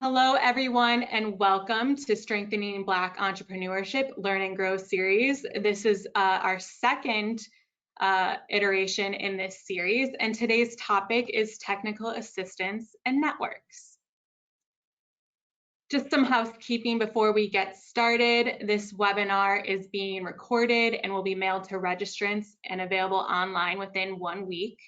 Hello, everyone, and welcome to Strengthening Black Entrepreneurship Learn and Grow series. This is our second iteration in this series, and today's topic is technical assistance and networks. Just some housekeeping before we get started. This webinar is being recorded and will be mailed to registrants and available online within 1 week.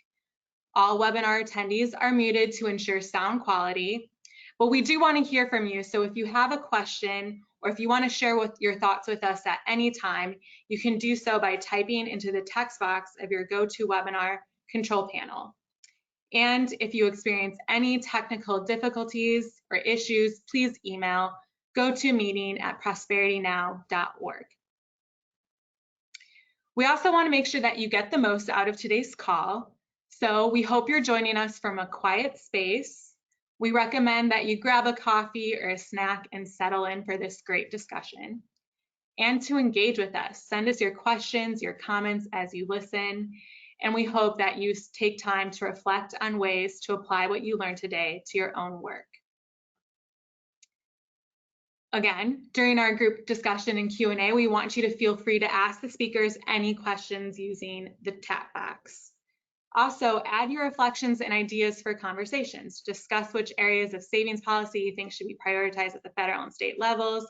All webinar attendees are muted to ensure sound quality. But we do want to hear from you. So if you have a question or if you want to share your thoughts with us at any time, you can do so by typing into the text box of your GoToWebinar control panel. And if you experience any technical difficulties or issues, please email gotomeeting@prosperitynow.org. We also want to make sure that you get the most out of today's call. So we hope you're joining us from a quiet space. We recommend that you grab a coffee or a snack and settle in for this great discussion. And to engage with us, send us your questions, your comments as you listen, and we hope that you take time to reflect on ways to apply what you learned today to your own work. Again, during our group discussion and Q&A, we want you to feel free to ask the speakers any questions using the chat box. Also, add your reflections and ideas for conversations. Discuss which areas of savings policy you think should be prioritized at the federal and state levels.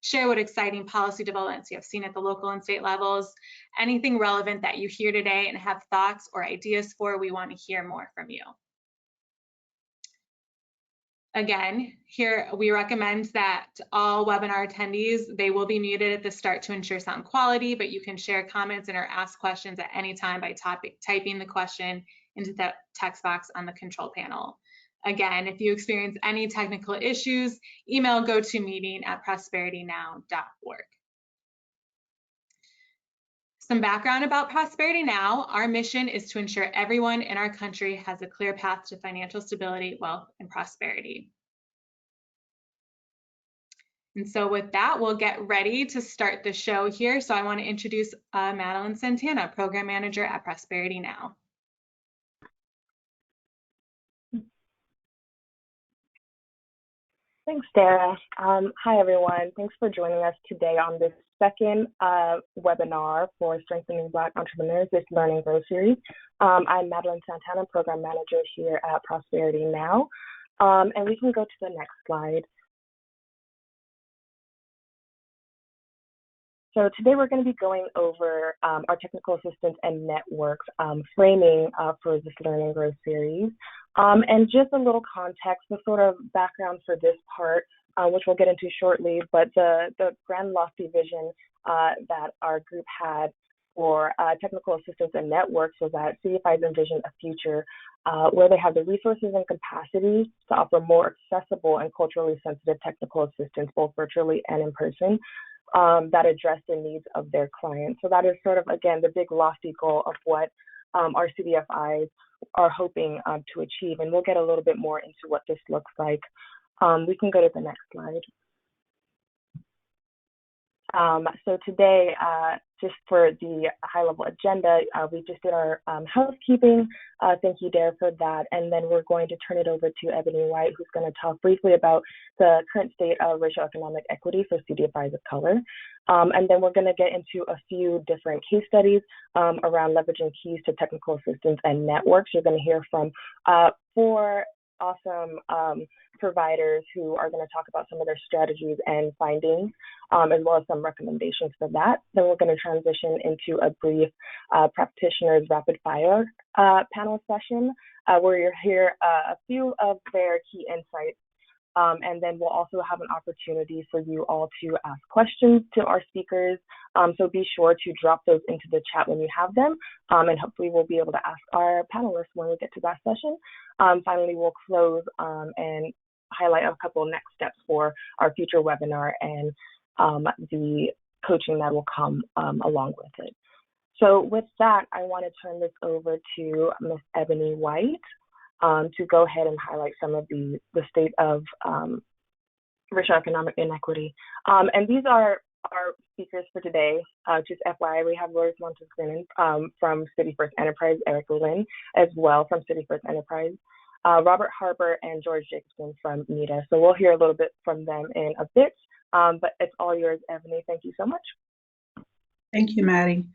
Share what exciting policy developments you have seen at the local and state levels. Anything relevant that you hear today and have thoughts or ideas for, we want to hear more from you. Again, here we recommend that all webinar attendees, they will be muted at the start to ensure sound quality, but you can share comments and or ask questions at any time by typing the question into the text box on the control panel. Again, if you experience any technical issues, email gotomeeting@prosperitynow.org. Some background about Prosperity Now. Our mission is to ensure everyone in our country has a clear path to financial stability, wealth, and prosperity. And so with that, we'll get ready to start the show here. So I want to introduce Madeline Santana, Program Manager at Prosperity Now. Thanks, Sarah. Hi, everyone. Thanks for joining us today on this second webinar for Strengthening Black Entrepreneurs, this Learn and Grow series. I'm Madeline Santana, Program Manager here at Prosperity Now. And we can go to the next slide. So today we're going to be going over our technical assistance and networks framing for this Learn and Grow series. And just a little context, the sort of background for this part, which we'll get into shortly, but the grand lofty vision that our group had for technical assistance and networks was that CDFIs envision a future where they have the resources and capacity to offer more accessible and culturally sensitive technical assistance, both virtually and in person, that address the needs of their clients. So that is sort of, again, the big lofty goal of what our CDFIs are hoping to achieve. And we'll get a little bit more into what this looks like. We can go to the next slide. So today, just for the high-level agenda, we just did our housekeeping. Thank you, Dare, for that. And then we're going to turn it over to Ebony White, who's going to talk briefly about the current state of racial economic equity for CDFIs of color. And then we're going to get into a few different case studies around leveraging keys to technical assistance and networks. You're going to hear from 4 awesome providers who are going to talk about some of their strategies and findings, as well as some recommendations for that. Then we're going to transition into a brief practitioners rapid fire panel session where you'll hear a few of their key insights. And then we'll also have an opportunity for you all to ask questions to our speakers. So be sure to drop those into the chat when you have them. And hopefully we'll be able to ask our panelists when we get to that session. Finally, we'll close and highlight a couple of next steps for our future webinar and the coaching that will come along with it. So with that, I want to turn this over to Ms. Ebony White to go ahead and highlight some of the state of racial economic inequity. And these are our speakers for today. Just FYI, we have Royce Montes from City First Enterprise, Eric Lynn as well from City First Enterprise. Robert Harper and George Jacobson from NEDA. So we'll hear a little bit from them in a bit, but it's all yours, Ebony. Thank you so much. Thank you, Maddie.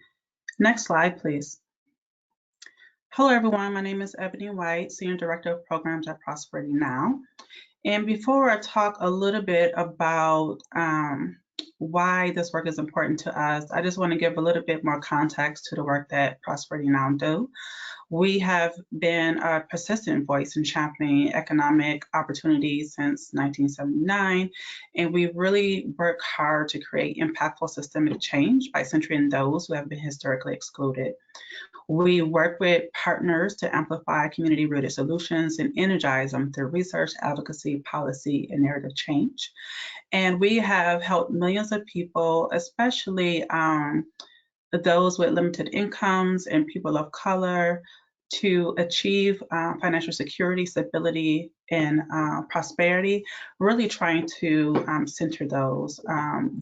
Next slide, please. Hello, everyone. My name is Ebony White, Senior Director of Programs at Prosperity Now. And before I talk a little bit about why this work is important to us, I just want to give a little bit more context to the work that Prosperity Now do. We have been a persistent voice in championing economic opportunities since 1979, and we really work hard to create impactful systemic change by centering those who have been historically excluded. We work with partners to amplify community-rooted solutions and energize them through research, advocacy, policy, and narrative change. And we have helped millions of people, especially those with limited incomes and people of color, to achieve financial security, stability, and prosperity, really trying to center those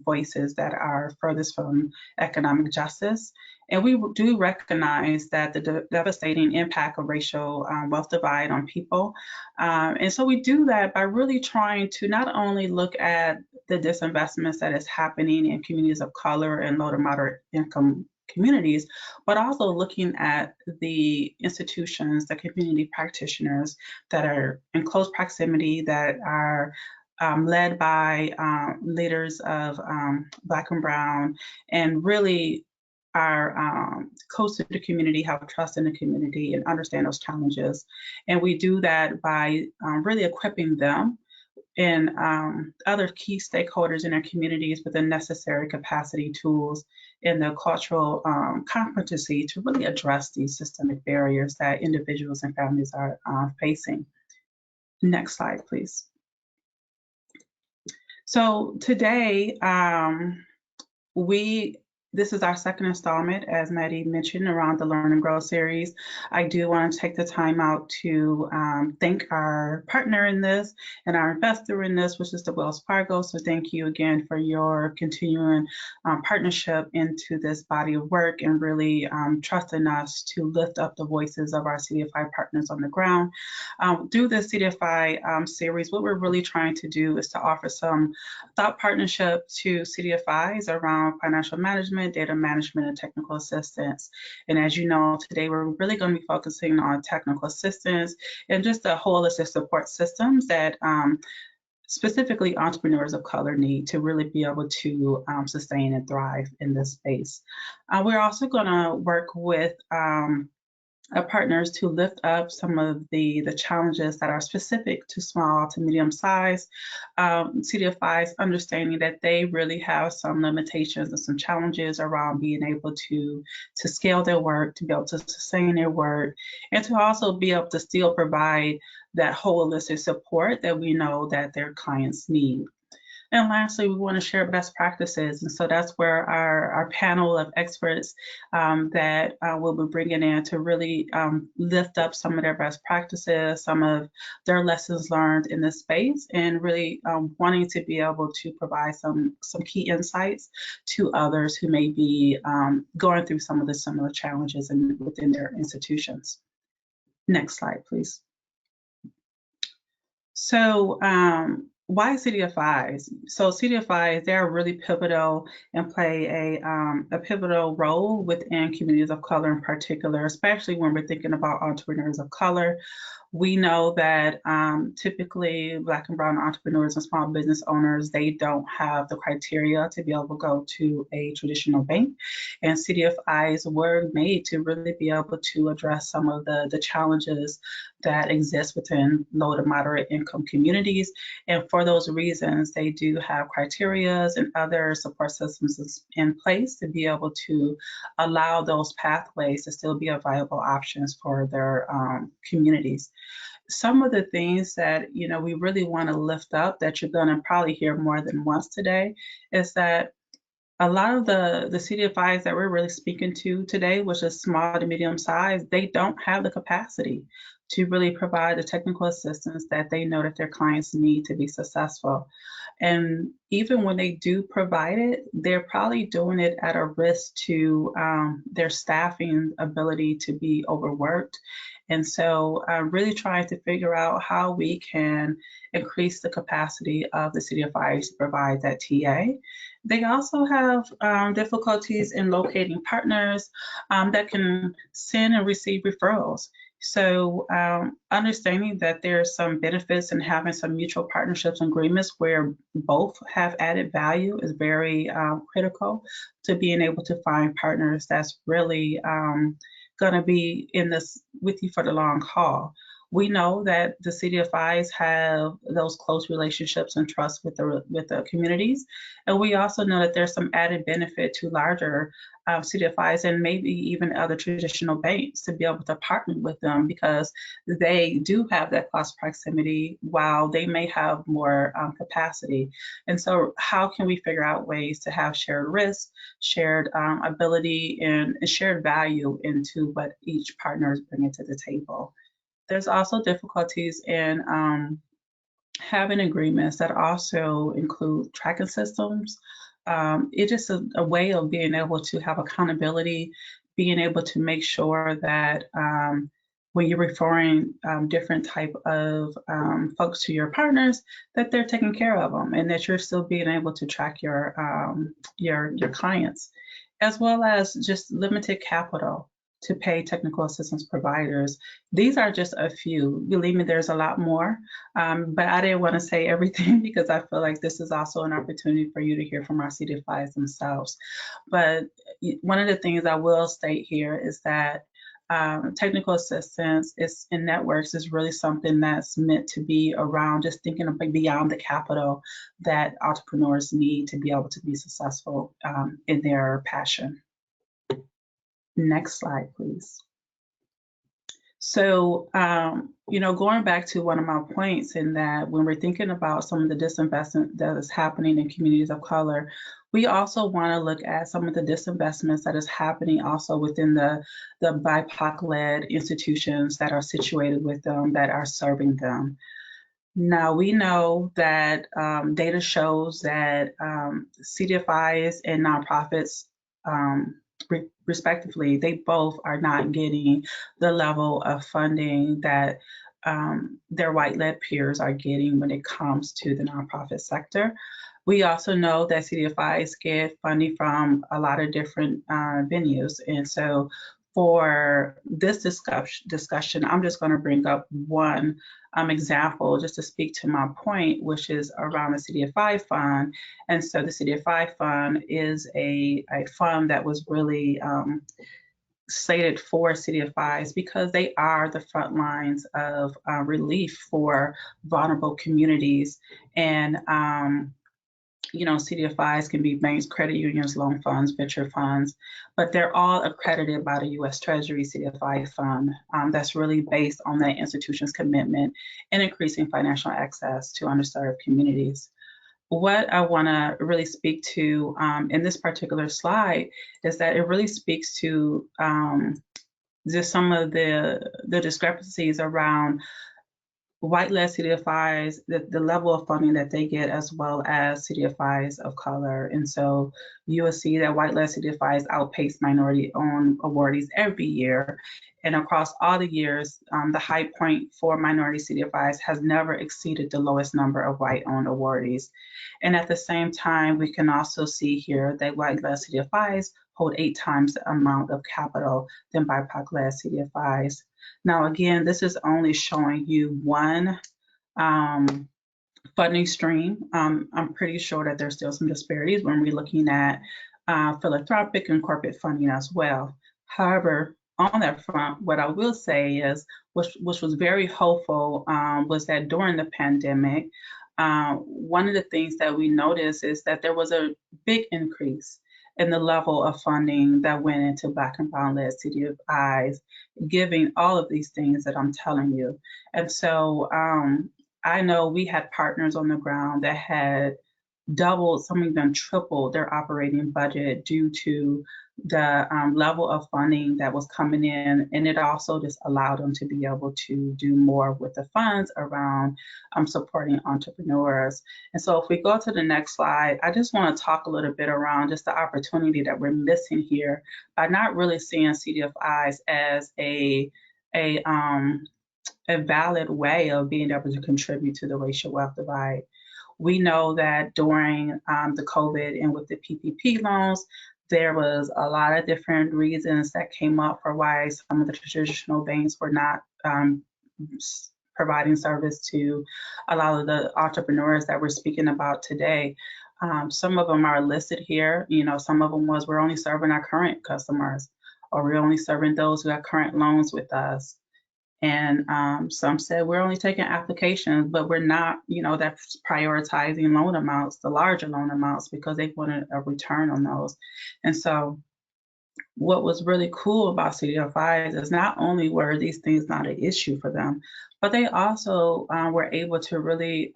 voices that are furthest from economic justice. And we do recognize that the devastating impact of racial wealth divide on people. And so we do that by really trying to not only look at the disinvestments that is happening in communities of color and low to moderate income communities, but also looking at the institutions, the community practitioners that are in close proximity, that are led by leaders of Black and Brown, and really are close to the community, have trust in the community, and understand those challenges. And we do that by really equipping them and other key stakeholders in our communities with the necessary capacity, tools, and the cultural competency to really address these systemic barriers that individuals and families are facing. Next slide, please. So today, this is our second installment, as Maddie mentioned, around the Learn and Grow series. I do want to take the time out to thank our partner in this and our investor in this, which is the Wells Fargo. So thank you again for your continuing partnership into this body of work and really trusting us to lift up the voices of our CDFI partners on the ground. Through this CDFI series, what we're really trying to do is to offer some thought partnership to CDFIs around financial management, data management, and technical assistance. And as you know, today we're really going to be focusing on technical assistance and just the holistic support systems that specifically entrepreneurs of color need to really be able to sustain and thrive in this space. We're also going to work with our partners to lift up some of the challenges that are specific to small to medium size CDFIs, understanding that they really have some limitations and some challenges around being able to scale their work, to be able to sustain their work, and to also be able to still provide that holistic support that we know that their clients need. And lastly, we want to share best practices. And so that's where our panel of experts that we'll be bringing in to really lift up some of their best practices, some of their lessons learned in this space, and really wanting to be able to provide some key insights to others who may be going through some of the similar challenges within their institutions. Next slide, please. So why CDFIs? So CDFIs, they're really pivotal and play a pivotal role within communities of color in particular, especially when we're thinking about entrepreneurs of color. We know that typically Black and Brown entrepreneurs and small business owners, they don't have the criteria to be able to go to a traditional bank. And CDFIs were made to really be able to address some of the challenges that exist within low to moderate income communities. And for those reasons, they do have criteria and other support systems in place to be able to allow those pathways to still be a viable options for their communities. Some of the things that we really want to lift up that you're going to probably hear more than once today is that a lot of the CDFIs that we're really speaking to today, which is small to medium size, they don't have the capacity to really provide the technical assistance that they know that their clients need to be successful. And even when they do provide it, they're probably doing it at a risk to their staffing ability to be overworked And so really trying to figure out how we can increase the capacity of the CDFIs to provide that TA. They also have difficulties in locating partners that can send and receive referrals. So understanding that there's some benefits in having some mutual partnerships and agreements where both have added value is very critical to being able to find partners that's really going to be in this with you for the long haul. We know that the CDFIs have those close relationships and trust with the communities, and we also know that there's some added benefit to larger CDFIs and maybe even other traditional banks to be able to partner with them because they do have that cost proximity while they may have more capacity. And so how can we figure out ways to have shared risk, shared ability, and shared value into what each partner is bringing to the table? There's also difficulties in having agreements that also include tracking systems. It's just a way of being able to have accountability, being able to make sure that when you're referring different type of folks to your partners, that they're taking care of them and that you're still being able to track your clients, as well as just limited capital to pay technical assistance providers. These are just a few. Believe me, there's a lot more, but I didn't want to say everything because I feel like this is also an opportunity for you to hear from our CDFIs themselves. But one of the things I will state here is that technical assistance in networks is really something that's meant to be around just thinking of beyond the capital that entrepreneurs need to be able to be successful in their passion. Next slide, please. So, going back to one of my points in that when we're thinking about some of the disinvestment that is happening in communities of color, we also want to look at some of the disinvestments that is happening also within the BIPOC-led institutions that are situated with them, that are serving them. Now, we know that data shows that CDFIs and nonprofits, respectively, they both are not getting the level of funding that their white-led peers are getting when it comes to the nonprofit sector. We also know that CDFIs get funding from a lot of different venues. And so for this discussion, I'm just going to bring up one example just to speak to my point, which is around the CDFI fund. And so the CDFI fund is a fund that was really slated for CDFIs because they are the front lines of relief for vulnerable communities. And CDFIs can be banks, credit unions, loan funds, venture funds, but they're all accredited by the U.S. Treasury CDFI fund. That's really based on that institution's commitment in increasing financial access to underserved communities. What I want to really speak to in this particular slide is that it really speaks to just some of the discrepancies around white-led CDFIs, the level of funding that they get, as well as CDFIs of color. And so you will see that white-led CDFIs outpace minority-owned awardees every year. And across all the years, the high point for minority CDFIs has never exceeded the lowest number of white-owned awardees. And at the same time, we can also see here that white-led CDFIs hold 8 times the amount of capital than BIPOC-led CDFIs. Now, again, this is only showing you one funding stream. I'm pretty sure that there's still some disparities when we're looking at philanthropic and corporate funding as well. However, on that front, what I will say is, which was very hopeful, was that during the pandemic, one of the things that we noticed is that there was a big increase in the level of funding that went into Black and Brown-led CDFIs, giving all of these things that I'm telling you. And so I know we had partners on the ground that had doubled, some of them tripled their operating budget due to the level of funding that was coming in, and it also just allowed them to be able to do more with the funds around supporting entrepreneurs. And so if we go to the next slide, I just want to talk a little bit around just the opportunity that we're missing here by not really seeing CDFIs as a a valid way of being able to contribute to the racial wealth divide. We know that during the COVID and with the PPP loans, there was a lot of different reasons that came up for why some of the traditional banks were not providing service to a lot of the entrepreneurs that we're speaking about today. Some of them are listed here. You know, some of them was we're only serving our current customers, or we're only serving those who have current loans with us. And some said we're only taking applications, but we're not, you know, that's prioritizing loan amounts, the larger loan amounts, because they wanted a return on those. And so what was really cool about CDFIs is not only were these things not an issue for them, but they also were able to really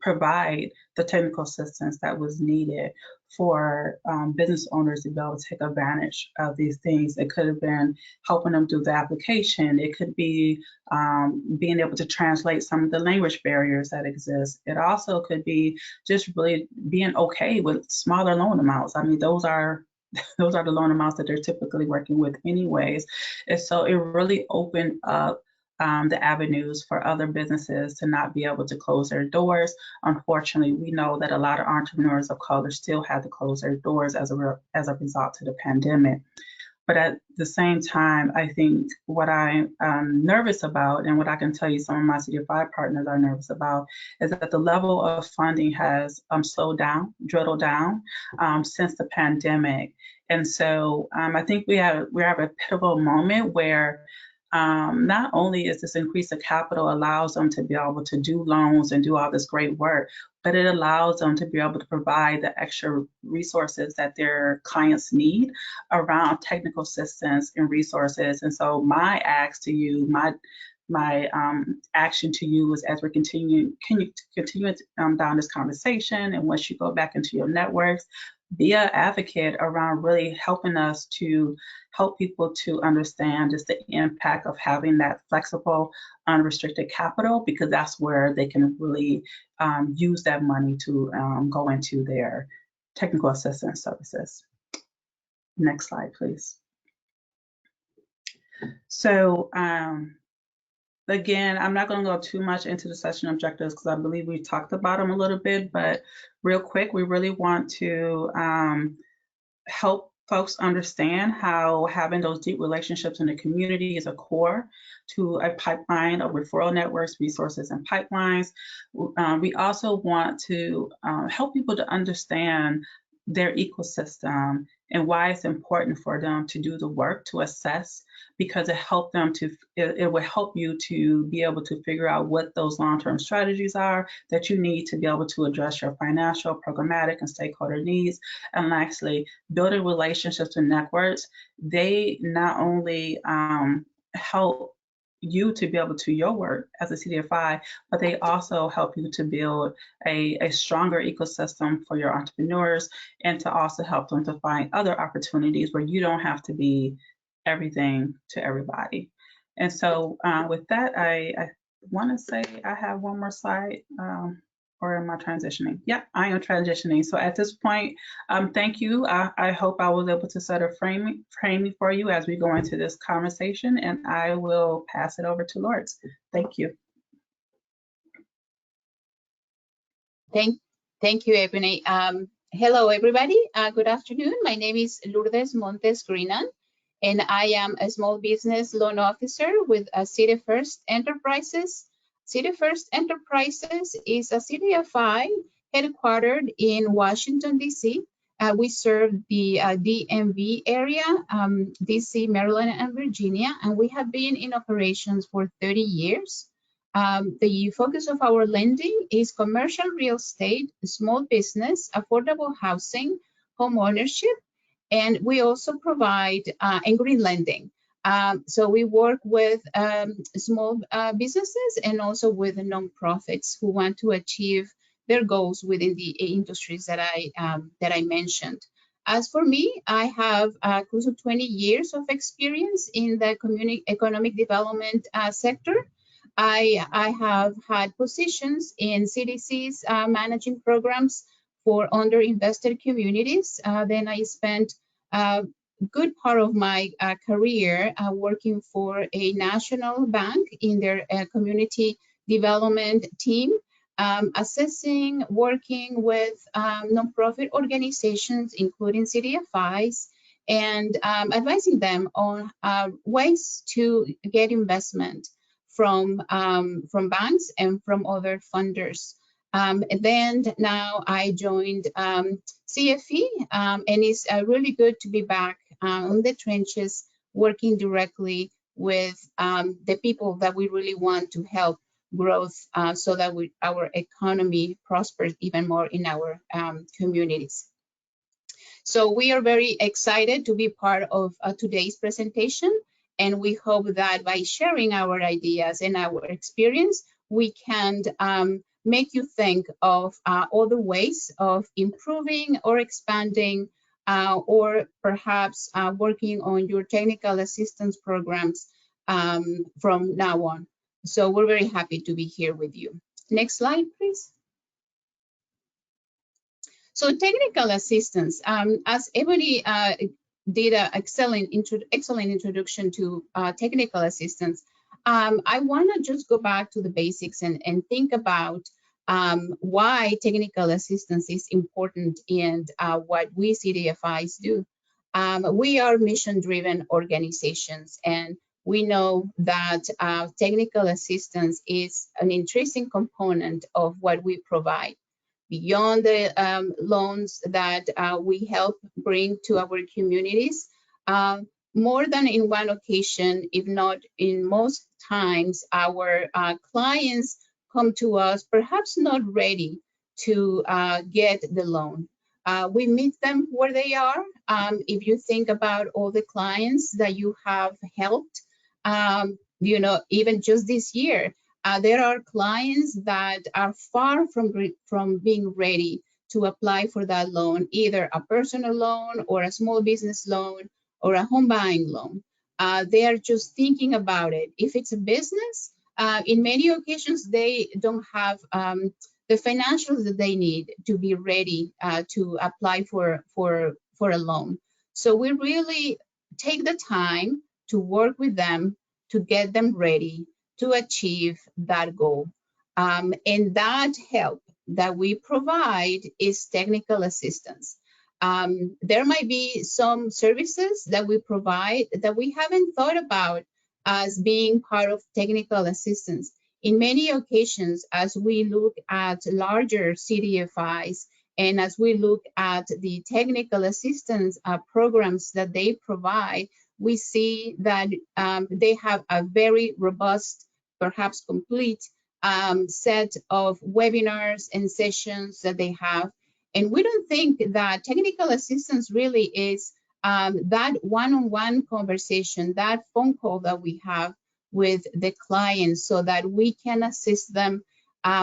provide the technical assistance that was needed for business owners to be able to take advantage of these things. It could have been helping them do the application. It could be being able to translate some of the language barriers that exist. It also could be just really being okay with smaller loan amounts. I mean, those are the loan amounts that they're typically working with anyways. And so it really opened up the avenues for other businesses to not be able to close their doors. Unfortunately, we know that a lot of entrepreneurs of color still had to close their doors as a result of the pandemic. But at the same time, I think what I'm nervous about, and what I can tell you some of my CDFI partners are nervous about, is that the level of funding has slowed down, drilled down since the pandemic. And so I think we have a pivotal moment where not only is this increase of capital allows them to be able to do loans and do all this great work, but it allows them to be able to provide the extra resources that their clients need around technical assistance and resources. And so my ask to you, my action to you is, as we're continuing down this conversation, and once you go back into your networks, be an advocate around really helping us to help people to understand just the impact of having that flexible, unrestricted capital, because that's where they can really use that money to go into their technical assistance services. Next slide, please. So again, I'm not going to go too much into the session objectives because I believe we talked about them a little bit, but real quick, we really want to help folks understand how having those deep relationships in the community is a core to a pipeline of referral networks, resources, and pipelines. We also want to help people to understand their ecosystem and why it's important for them to do the work to assess, because it will help you to be able to figure out what those long-term strategies are that you need to be able to address your financial, programmatic, and stakeholder needs. And lastly, building relationships and networks, they not only help you to be able to your work as a CDFI, but they also help you to build a stronger ecosystem for your entrepreneurs, and to also help them to find other opportunities where you don't have to be everything to everybody. And so with that, I want to say I have one more slide. Or am I transitioning? Yeah, I am transitioning. So at this point, thank you. I hope I was able to set a framing for you as we go into this conversation, and I will pass it over to Lourdes. Thank you. Thank you, Ebony. Hello, everybody. Good afternoon. My name is Lourdes Montes Grinan, and I am a small business loan officer with City First Enterprises. City First Enterprises is a CDFI headquartered in Washington, D.C. We serve the DMV area, D.C., Maryland, and Virginia, and we have been in operations for 30 years. The focus of our lending is commercial real estate, small business, affordable housing, home ownership, and we also provide and green lending. So we work with small businesses and also with nonprofits who want to achieve their goals within the industries that I mentioned. As for me, I have close to 20 years of experience in the community economic development sector. I have had positions in CDC's managing programs for underinvested communities. Then I spent good part of my career working for a national bank in their community development team, assessing, working with nonprofit organizations, including CDFIs, and advising them on ways to get investment from banks and from other funders. And then now I joined CFE, and it's really good to be back on the trenches, working directly with the people that we really want to help growth so that our economy prospers even more in our communities. So we are very excited to be part of today's presentation, and we hope that by sharing our ideas and our experience, we can make you think of other ways of improving or expanding or perhaps working on your technical assistance programs from now on. So we're very happy to be here with you. Next slide, please. So technical assistance, as Ebony did an excellent introduction to technical assistance, I want to just go back to the basics and think about why technical assistance is important in what we CDFIs do. We are mission-driven organizations, and we know that technical assistance is an intrinsic component of what we provide. Beyond the loans that we help bring to our communities, more than in one occasion, if not in most times, our clients come to us perhaps not ready to get the loan. We meet them where they are. If you think about all the clients that you have helped, you know, even just this year, there are clients that are far from being ready to apply for that loan, either a personal loan or a small business loan or a home buying loan. They are just thinking about it. If it's a business, in many occasions, they don't have the financials that they need to be ready to apply for a loan. So we really take the time to work with them to get them ready to achieve that goal. And that help that we provide is technical assistance. There might be some services that we provide that we haven't thought about as being part of technical assistance. In many occasions, as we look at larger CDFIs and as we look at the technical assistance programs that they provide, we see that they have a very robust, perhaps complete set of webinars and sessions that they have. And we don't think that technical assistance really is that one-on-one conversation, that phone call that we have with the clients so that we can assist them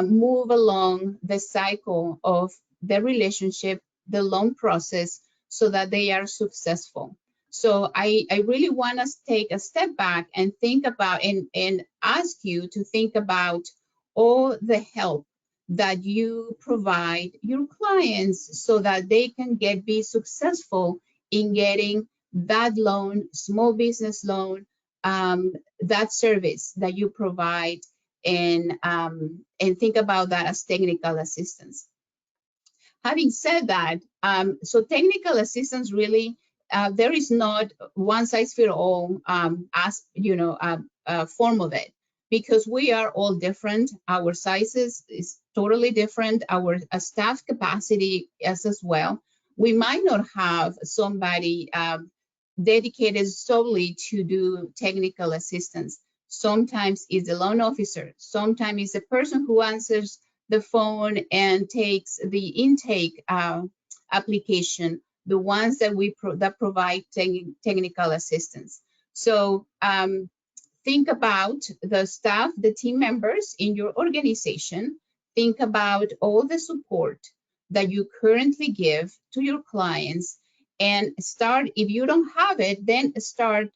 move along the cycle of the relationship, the loan process, so that they are successful. So I really want us to take a step back and think about and ask you to think about all the help that you provide your clients so that they can be successful in getting that loan, small business loan, that service that you provide, and think about that as technical assistance. Having said that, so technical assistance really, there is not one size fits all as you know form of it, because we are all different. Our sizes is totally different. Our staff capacity is as well. We might not have somebody dedicated solely to do technical assistance. Sometimes it's the loan officer. Sometimes it's the person who answers the phone and takes the intake application, the ones that that provide technical assistance. So think about the staff, the team members in your organization. Think about all the support that you currently give to your clients, and start, if you don't have it, then start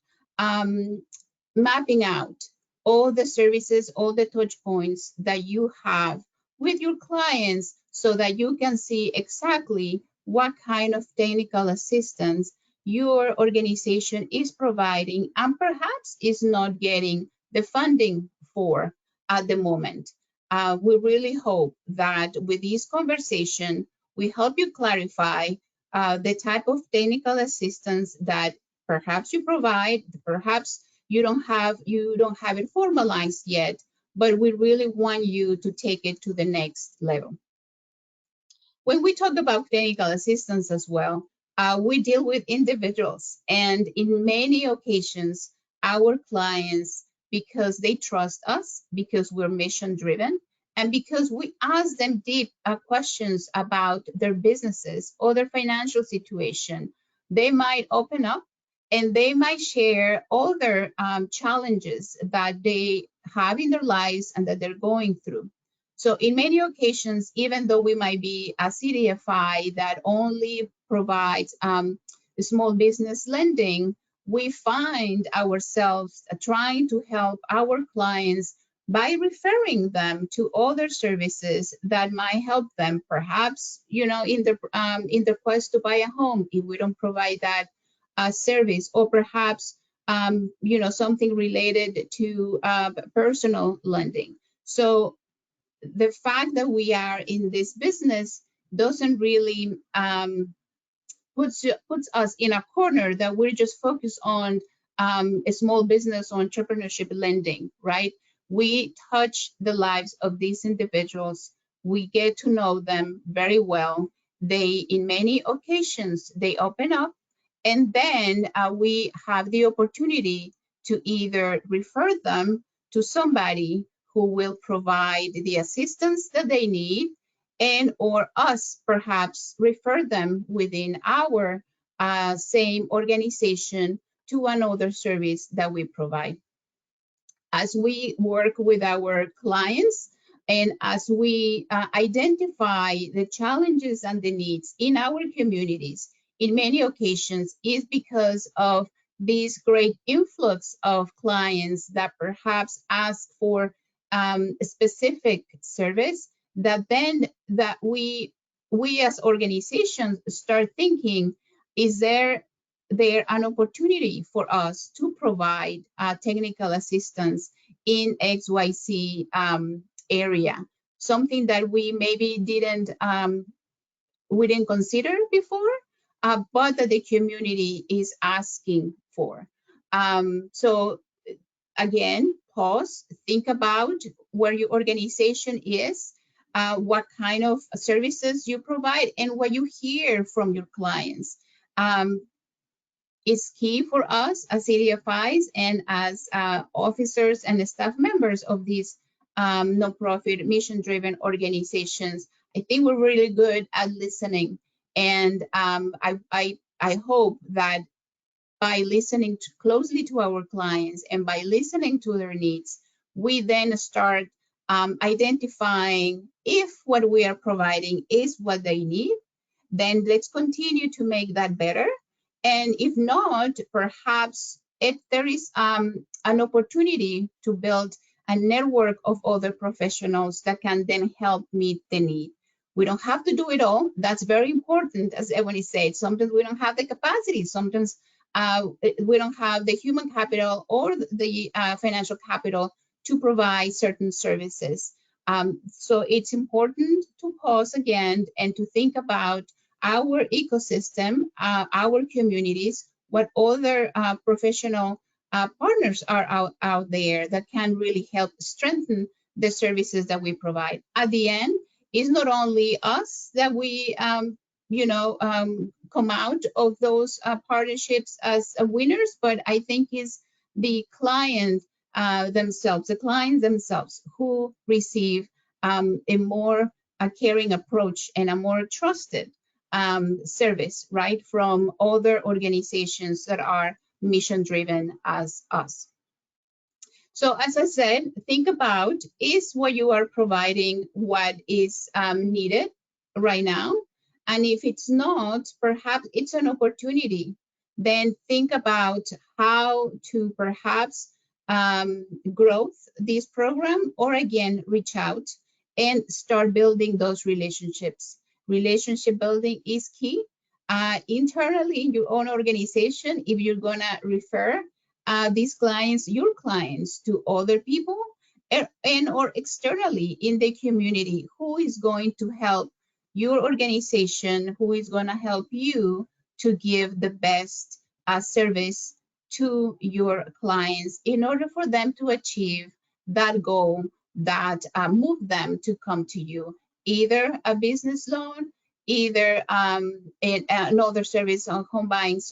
mapping out all the services, all the touch points that you have with your clients so that you can see exactly what kind of technical assistance your organization is providing and perhaps is not getting the funding for at the moment. We really hope that with this conversation, we help you clarify the type of technical assistance that perhaps you provide, perhaps you don't have it formalized yet, but we really want you to take it to the next level. When we talk about technical assistance as well, we deal with individuals, and in many occasions, our clients, because they trust us, because we're mission driven, and because we ask them deep questions about their businesses or their financial situation, they might open up and they might share all their challenges that they have in their lives and that they're going through. So in many occasions, even though we might be a CDFI that only provides small business lending, we find ourselves trying to help our clients by referring them to other services that might help them, perhaps, in the quest to buy a home if we don't provide that service, or perhaps, something related to personal lending. So the fact that we are in this business doesn't really puts us in a corner that we're just focused on a small business or entrepreneurship lending, right? We touch the lives of these individuals. We get to know them very well. In many occasions, they open up, and then we have the opportunity to either refer them to somebody who will provide the assistance that they need, and or us perhaps refer them within our same organization to another service that we provide. As we work with our clients and as we identify the challenges and the needs in our communities, in many occasions is because of this great influx of clients that perhaps ask for a specific service, that we as organizations start thinking, is there an opportunity for us to provide technical assistance in XYZ area, something that we maybe didn't consider before, but that the community is asking for. So again, pause, think about where your organization is, what kind of services you provide, and what you hear from your clients. It's key for us as CDFIs and as officers and staff members of these nonprofit mission-driven organizations. I think we're really good at listening, and I hope that by listening closely to our clients and by listening to their needs, we then start identifying if what we are providing is what they need. Then let's continue to make that better. And if not, perhaps if there is an opportunity to build a network of other professionals that can then help meet the need. We don't have to do it all. That's very important, as Ebony said. Sometimes we don't have the capacity. Sometimes we don't have the human capital or the financial capital to provide certain services. So it's important to pause again and to think about our ecosystem, our communities, what other professional partners are out there that can really help strengthen the services that we provide. At the end, it's not only us that we come out of those partnerships as winners, but I think it's the clients themselves who receive a more caring approach and a more trusted service, right, from other organizations that are mission-driven as us. So as I said, think about, is what you are providing what is needed right now? And if it's not, perhaps it's an opportunity. Then think about how to perhaps grow this program, or again, reach out and start building those relationships. Relationship building is key. internally in your own organization, if you're gonna refer these clients, your clients, to other people, and or externally in the community, who is going to help your organization, who is gonna help you to give the best service to your clients in order for them to achieve that goal that move them to come to you, either a business loan, either another service on combined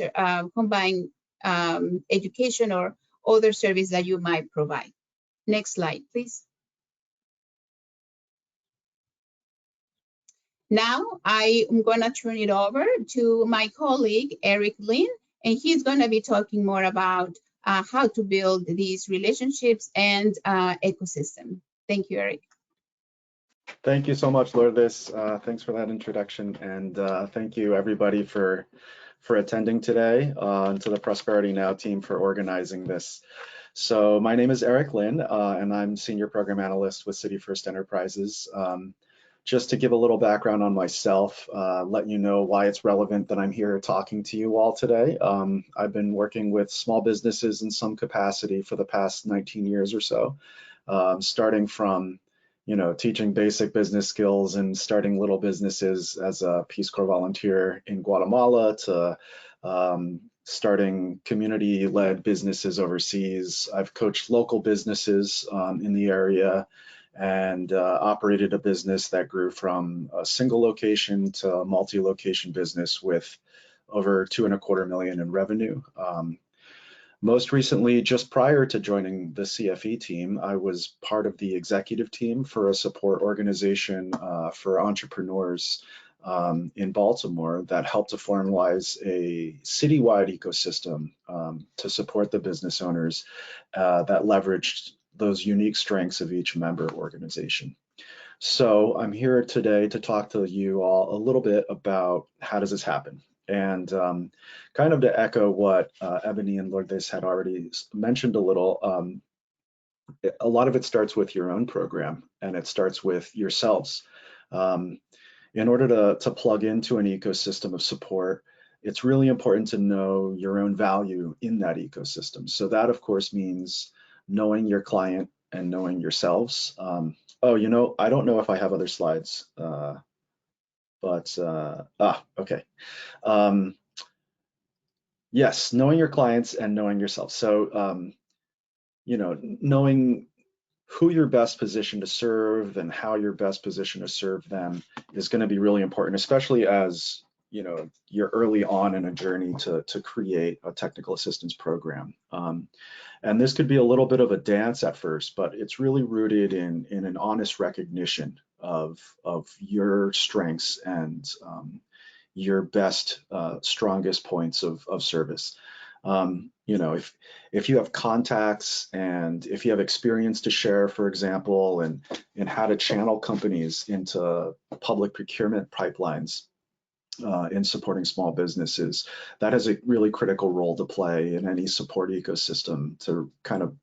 education or other service that you might provide. Next slide, please. Now I'm gonna turn it over to my colleague, Eric Lin, and he's gonna be talking more about how to build these relationships and ecosystem. Thank you, Eric. Thank you so much, Lourdes. Thanks for that introduction, and thank you everybody for attending today, and to the Prosperity Now team for organizing this. So my name is Eric Lin, and I'm Senior Program Analyst with City First Enterprises. Just to give a little background on myself, let you know why it's relevant that I'm here talking to you all today. I've been working with small businesses in some capacity for the past 19 years or so, starting from teaching basic business skills and starting little businesses as a Peace Corps volunteer in Guatemala to starting community-led businesses overseas. I've coached local businesses in the area and operated a business that grew from a single location to a multi-location business with over $2.25 million in revenue. Most recently, just prior to joining the CFE team, I was part of the executive team for a support organization for entrepreneurs in Baltimore that helped to formalize a citywide ecosystem to support the business owners that leveraged those unique strengths of each member organization. So I'm here today to talk to you all a little bit about how does this happen. And kind of to echo what Ebony and Lourdes had already mentioned a little, a lot of it starts with your own program, and it starts with yourselves. In order to plug into an ecosystem of support, it's really important to know your own value in that ecosystem. So that, of course, means knowing your client and knowing yourselves. Oh, I don't know if I have other slides, okay. Yes, knowing your clients and knowing yourself. So, knowing who you're best positioned to serve and how you're best positioned to serve them is going to be really important, especially as you're early on in a journey to create a technical assistance program. And this could be a little bit of a dance at first, but it's really rooted in an honest recognition of your strengths and your best, strongest points of service. If you have contacts and if you have experience to share, for example, and how to channel companies into public procurement pipelines in supporting small businesses, that has a really critical role to play in any support ecosystem to kind of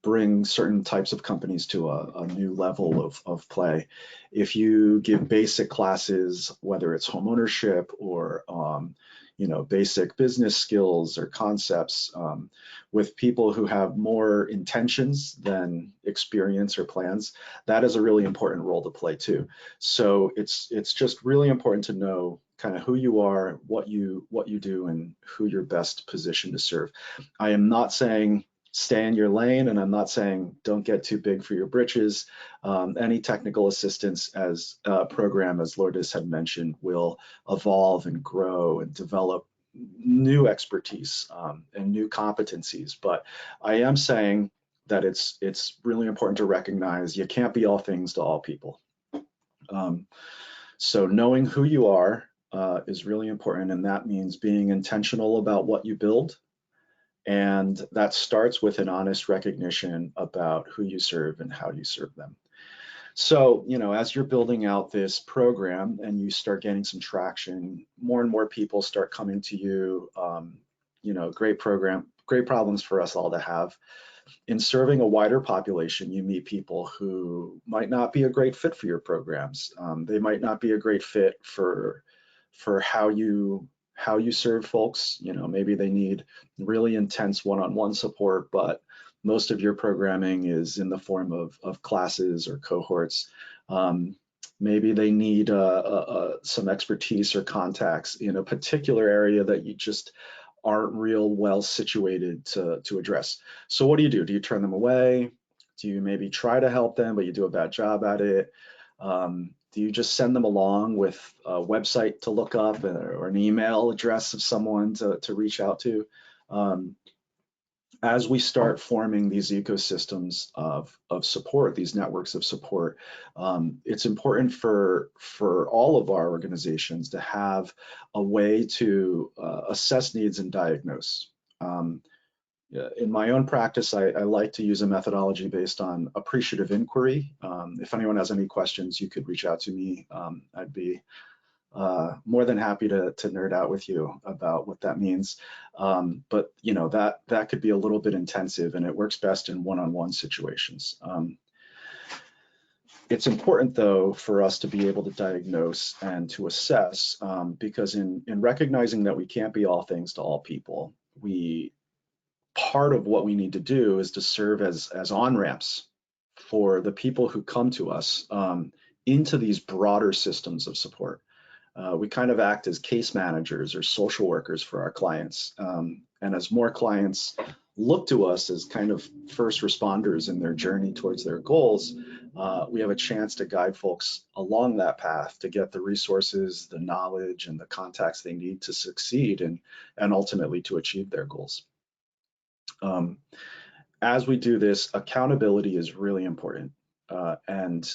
bring certain types of companies to a new level of play. If you give basic classes, whether it's homeownership or basic business skills or concepts with people who have more intentions than experience or plans, that is a really important role to play too. So it's just really important to know kind of who you are, what you do, and who you're best positioned to serve. I am not saying stay in your lane, and I'm not saying don't get too big for your britches. Any technical assistance as program, as Lourdes had mentioned, will evolve and grow and develop new expertise and new competencies. But I am saying that it's really important to recognize you can't be all things to all people. So knowing who you are is really important, and that means being intentional about what you build. And that starts with an honest recognition about who you serve and how you serve them. So, as you're building out this program and you start getting some traction, more and more people start coming to you. Great program, great problems for us all to have. In serving a wider population, you meet people who might not be a great fit for your programs. They might not be a great fit for how you how you serve folks. You know, maybe they need really intense one-on-one support, but most of your programming is in the form of classes or cohorts. Maybe they need some expertise or contacts in a particular area that you just aren't real well situated to address. So what do? Do you turn them away? Do you maybe try to help them, but you do a bad job at it? Do you just send them along with a website to look up or an email address of someone to reach out to? As we start forming these ecosystems of support, these networks of support, it's important for all of our organizations to have a way to assess needs and diagnose. In my own practice, I like to use a methodology based on appreciative inquiry. If anyone has any questions, you could reach out to me. I'd be more than happy to nerd out with you about what that means. But you know, that could be a little bit intensive, and it works best in one-on-one situations. It's important, though, for us to be able to diagnose and to assess, because in recognizing that we can't be all things to all people, part of what we need to do is to serve as on-ramps for the people who come to us into these broader systems of support. We kind of act as case managers or social workers for our clients. And as more clients look to us as kind of first responders in their journey towards their goals, we have a chance to guide folks along that path to get the resources, the knowledge, and the contacts they need to succeed and ultimately to achieve their goals. As we do this, accountability is really important. And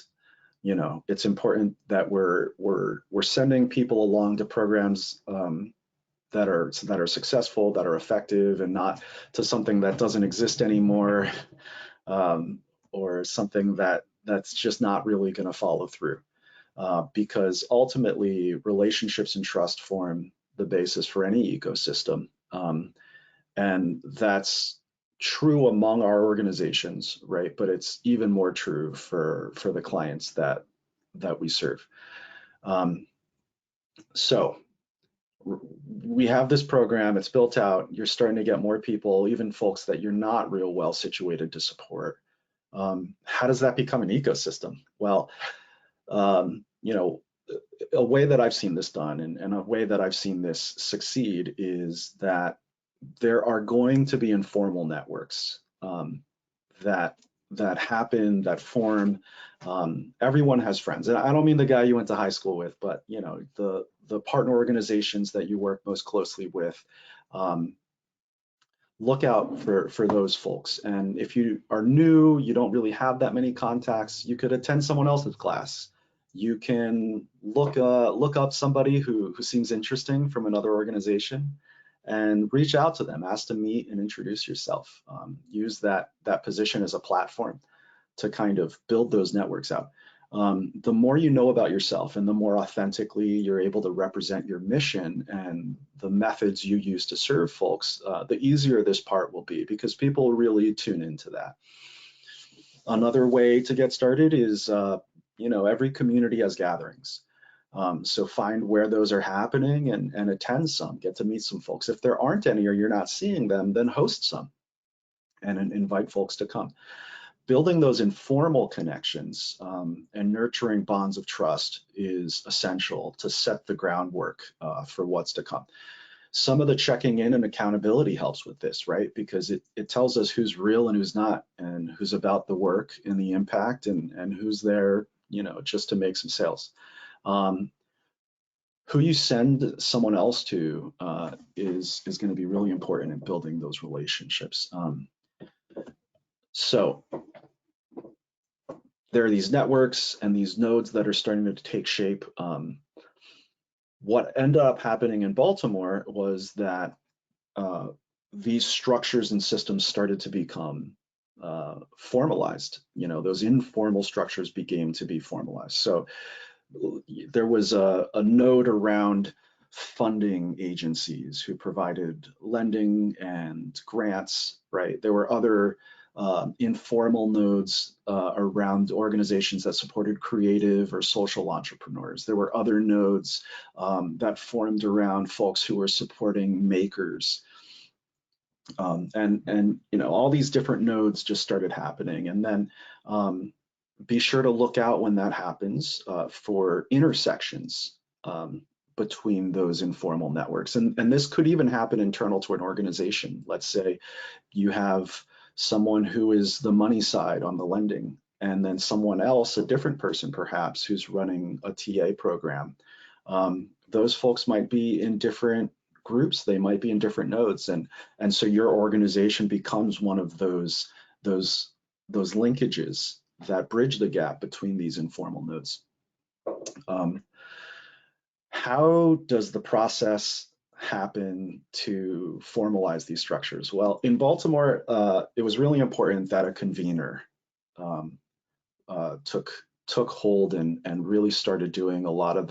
you know, it's important that we're sending people along to programs that are successful, that are effective, and not to something that doesn't exist anymore, or something that's just not really going to follow through. Because ultimately, relationships and trust form the basis for any ecosystem, and that's true among our organizations, right? But it's even more true for the clients that we serve. So we have this program, it's built out, you're starting to get more people, even folks that you're not real well situated to support. How does that become an ecosystem? Well, you know, a way that I've seen this done and a way that I've seen this succeed is that there are going to be informal networks that happen, that form. Everyone has friends, and I don't mean the guy you went to high school with, but you know, the partner organizations that you work most closely with. Look out for those folks. And if you are new, you don't really have that many contacts, you could attend someone else's class. You can look up somebody who seems interesting from another organization and reach out to them, ask to meet and introduce yourself. Use that position as a platform to kind of build those networks out. The more you know about yourself and the more authentically you're able to represent your mission and the methods you use to serve folks, the easier this part will be, because people really tune into that. Another way to get started is, you know, every community has gatherings. So find where those are happening and attend some, get to meet some folks. If there aren't any or you're not seeing them, then host some and invite folks to come. Building those informal connections and nurturing bonds of trust is essential to set the groundwork for what's to come. Some of the checking in and accountability helps with this, right? Because it tells us who's real and who's not, and who's about the work and the impact, and who's there, you know, just to make some sales. Who you send someone else to is going to be really important in building those relationships. So there are these networks and these nodes that are starting to take shape. What ended up happening in Baltimore was that these structures and systems started to become formalized. You know, those informal structures began to be formalized. So there was a node around funding agencies who provided lending and grants, right? There were other informal nodes around organizations that supported creative or social entrepreneurs. There were other nodes that formed around folks who were supporting makers. And you know, all these different nodes just started happening. And then be sure to look out when that happens for intersections between those informal networks. And this could even happen internal to an organization. Let's say you have someone who is the money side on the lending, and then someone else, a different person perhaps, who's running a TA program. Those folks might be in different groups, they might be in different nodes, and so your organization becomes one of those linkages that bridge the gap between these informal nodes. How does the process happen to formalize these structures? Well, in Baltimore, it was really important that a convener took hold and really started doing a lot of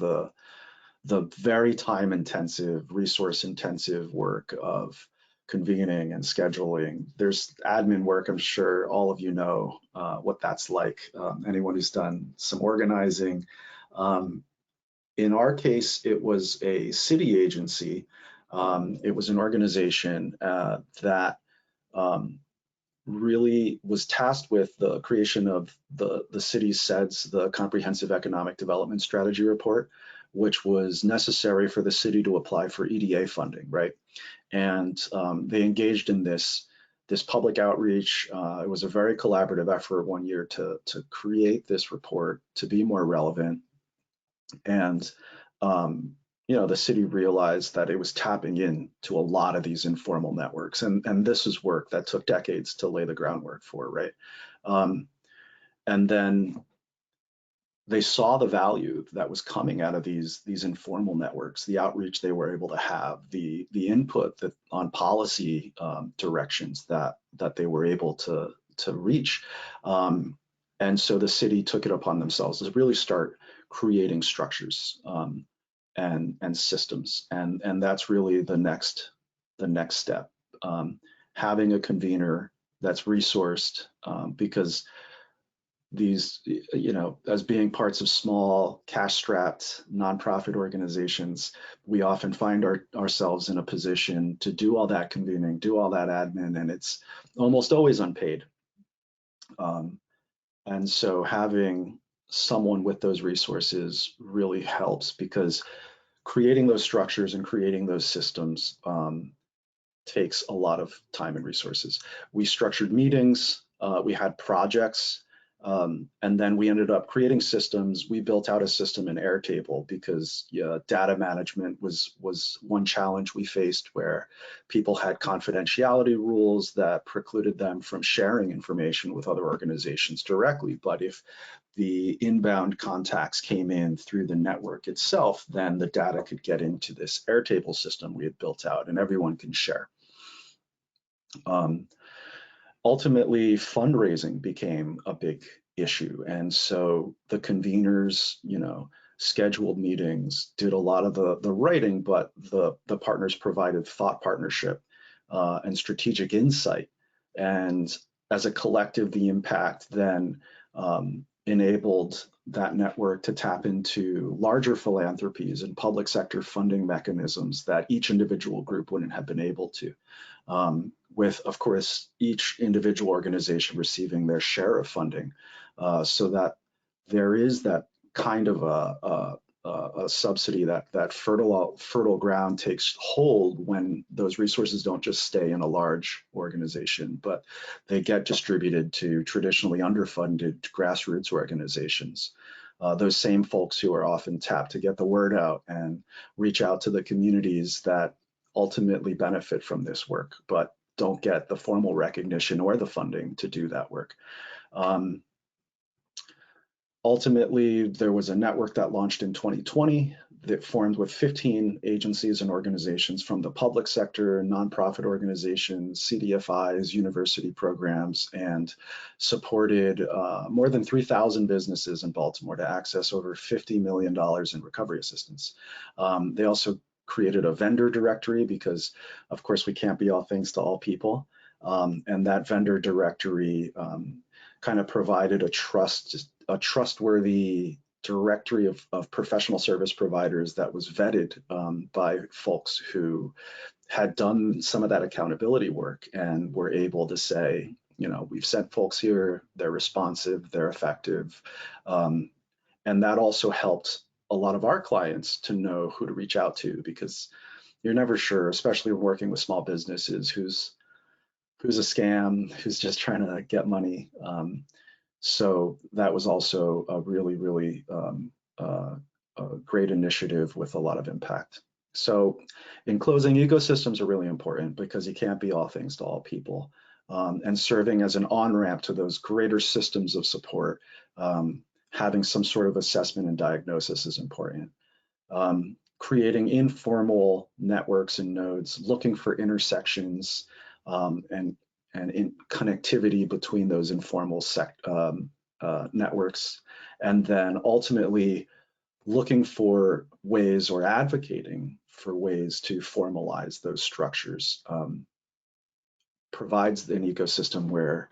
the very time-intensive, resource-intensive work of convening and scheduling. There's admin work, I'm sure all of you know what that's like, anyone who's done some organizing. In our case, it was a city agency. It was an organization that really was tasked with the creation of the city's SEDS, the Comprehensive Economic Development Strategy Report, which was necessary for the city to apply for EDA funding, right? And they engaged in this public outreach. It was a very collaborative effort 1 year to create this report to be more relevant. And you know, the city realized that it was tapping into a lot of these informal networks, and this is work that took decades to lay the groundwork for, right? And then they saw the value that was coming out of these informal networks, the outreach they were able to have, the input that on policy directions that they were able to reach. And so the city took it upon themselves to really start creating structures and systems, and that's really the next step. Having a convener that's resourced, because these, you know, as being parts of small, cash-strapped nonprofit organizations, we often find ourselves in a position to do all that convening, do all that admin, and it's almost always unpaid. And so having someone with those resources really helps, because creating those structures and creating those systems takes a lot of time and resources. We structured meetings, we had projects, and then we ended up creating systems. We built out a system in Airtable because data management was one challenge we faced, where people had confidentiality rules that precluded them from sharing information with other organizations directly. But if the inbound contacts came in through the network itself, then the data could get into this Airtable system we had built out, and everyone can share. Ultimately, fundraising became a big issue, and so the conveners, you know, scheduled meetings, did a lot of the writing, but the partners provided thought partnership and strategic insight, and as a collective, the impact then enabled that network to tap into larger philanthropies and public sector funding mechanisms that each individual group wouldn't have been able to. With, of course, each individual organization receiving their share of funding, so that there is that kind of a subsidy, that fertile ground takes hold when those resources don't just stay in a large organization, but they get distributed to traditionally underfunded grassroots organizations. Those same folks who are often tapped to get the word out and reach out to the communities that ultimately benefit from this work, but don't get the formal recognition or the funding to do that work. Ultimately, there was a network that launched in 2020 that formed with 15 agencies and organizations from the public sector, nonprofit organizations, CDFIs, university programs, and supported more than 3,000 businesses in Baltimore to access over $50 million in recovery assistance. They also created a vendor directory because, of course, we can't be all things to all people. And that vendor directory kind of provided a trustworthy directory of professional service providers that was vetted by folks who had done some of that accountability work and were able to say, you know, we've sent folks here, they're responsive, they're effective. And that also helped a lot of our clients to know who to reach out to, because you're never sure, especially working with small businesses, who's a scam, who's just trying to get money. So that was also a really a great initiative with a lot of impact. So in closing, ecosystems are really important because you can't be all things to all people. And serving as an on-ramp to those greater systems of support, having some sort of assessment and diagnosis is important. Creating informal networks and nodes, looking for intersections and in connectivity between those informal networks, and then ultimately looking for ways or advocating for ways to formalize those structures provides an ecosystem where,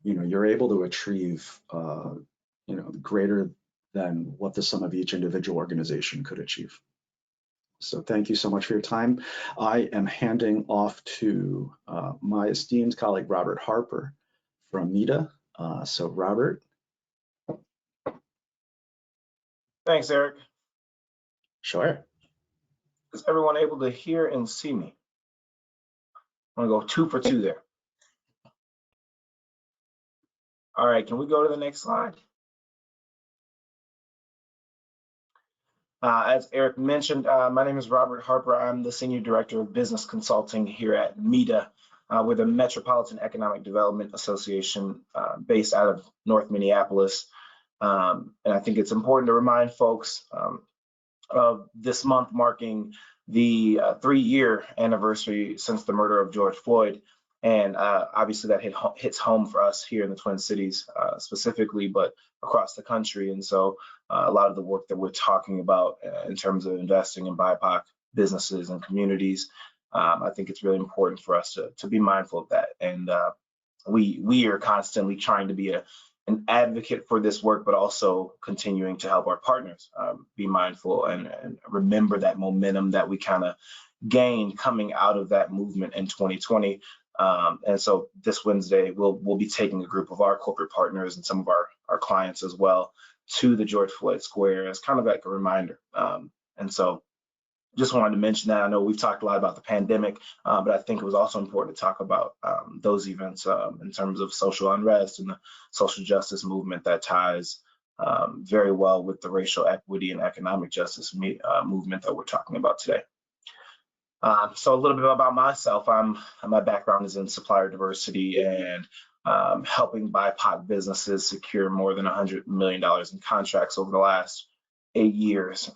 you know, you're able to achieve you know, greater than what the sum of each individual organization could achieve. So thank you so much for your time. I am handing off to my esteemed colleague, Robert Harper from MEDA. So Robert. Thanks, Eric. Sure. Is everyone able to hear and see me? I'm gonna go 2 for 2 there. All right, can we go to the next slide? As Eric mentioned, my name is Robert Harper. I'm the Senior Director of Business Consulting here at MEDA. We're the Metropolitan Economic Development Association based out of North Minneapolis. And I think it's important to remind folks of this month marking the 3-year anniversary since the murder of George Floyd. And obviously that hits home for us here in the Twin Cities specifically, but across the country. And so a lot of the work that we're talking about in terms of investing in BIPOC businesses and communities, I think it's really important for us to be mindful of that. And we are constantly trying to be an advocate for this work, but also continuing to help our partners be mindful and remember that momentum that we kind of gained coming out of that movement in 2020. And so this Wednesday, we'll be taking a group of our corporate partners and some of our clients as well to the George Floyd Square as kind of like a reminder. And so just wanted to mention that. I know we've talked a lot about the pandemic, but I think it was also important to talk about those events in terms of social unrest and the social justice movement that ties very well with the racial equity and economic justice movement that we're talking about today. So a little bit about myself. My background is in supplier diversity and helping BIPOC businesses secure more than $100 million in contracts over the last 8 years,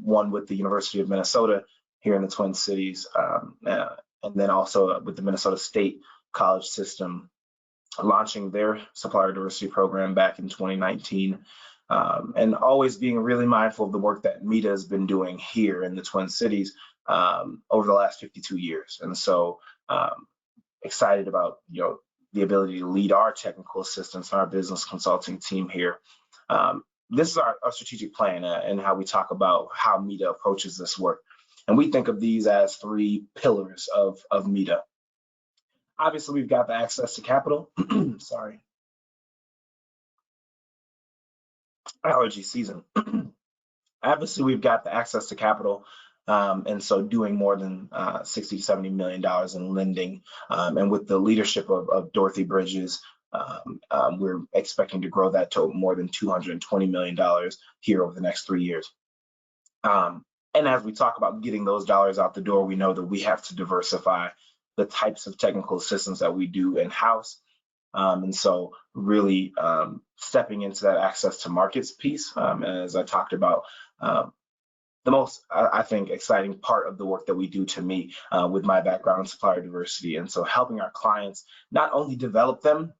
one with the University of Minnesota here in the Twin Cities, and then also with the Minnesota State College System, launching their supplier diversity program back in 2019, and always being really mindful of the work that MEDA has been doing here in the Twin Cities over the last 52 years. And so excited about, you know, the ability to lead our technical assistance and our business consulting team here. This is our strategic plan and how we talk about how MEDA approaches this work. And we think of these as 3 pillars of MEDA. Obviously, we've got the access to capital. Sorry. Allergy season. Obviously, we've got the access to capital. And so doing more than $60 to $70 million in lending. And with the leadership of Dorothy Bridges, we're expecting to grow that to more than $220 million here over the next 3 years. And as we talk about getting those dollars out the door, we know that we have to diversify the types of technical assistance that we do in-house. And so really stepping into that access to markets piece, as I talked about, the most, I think, exciting part of the work that we do to me with my background in supplier diversity. And so helping our clients not only develop them,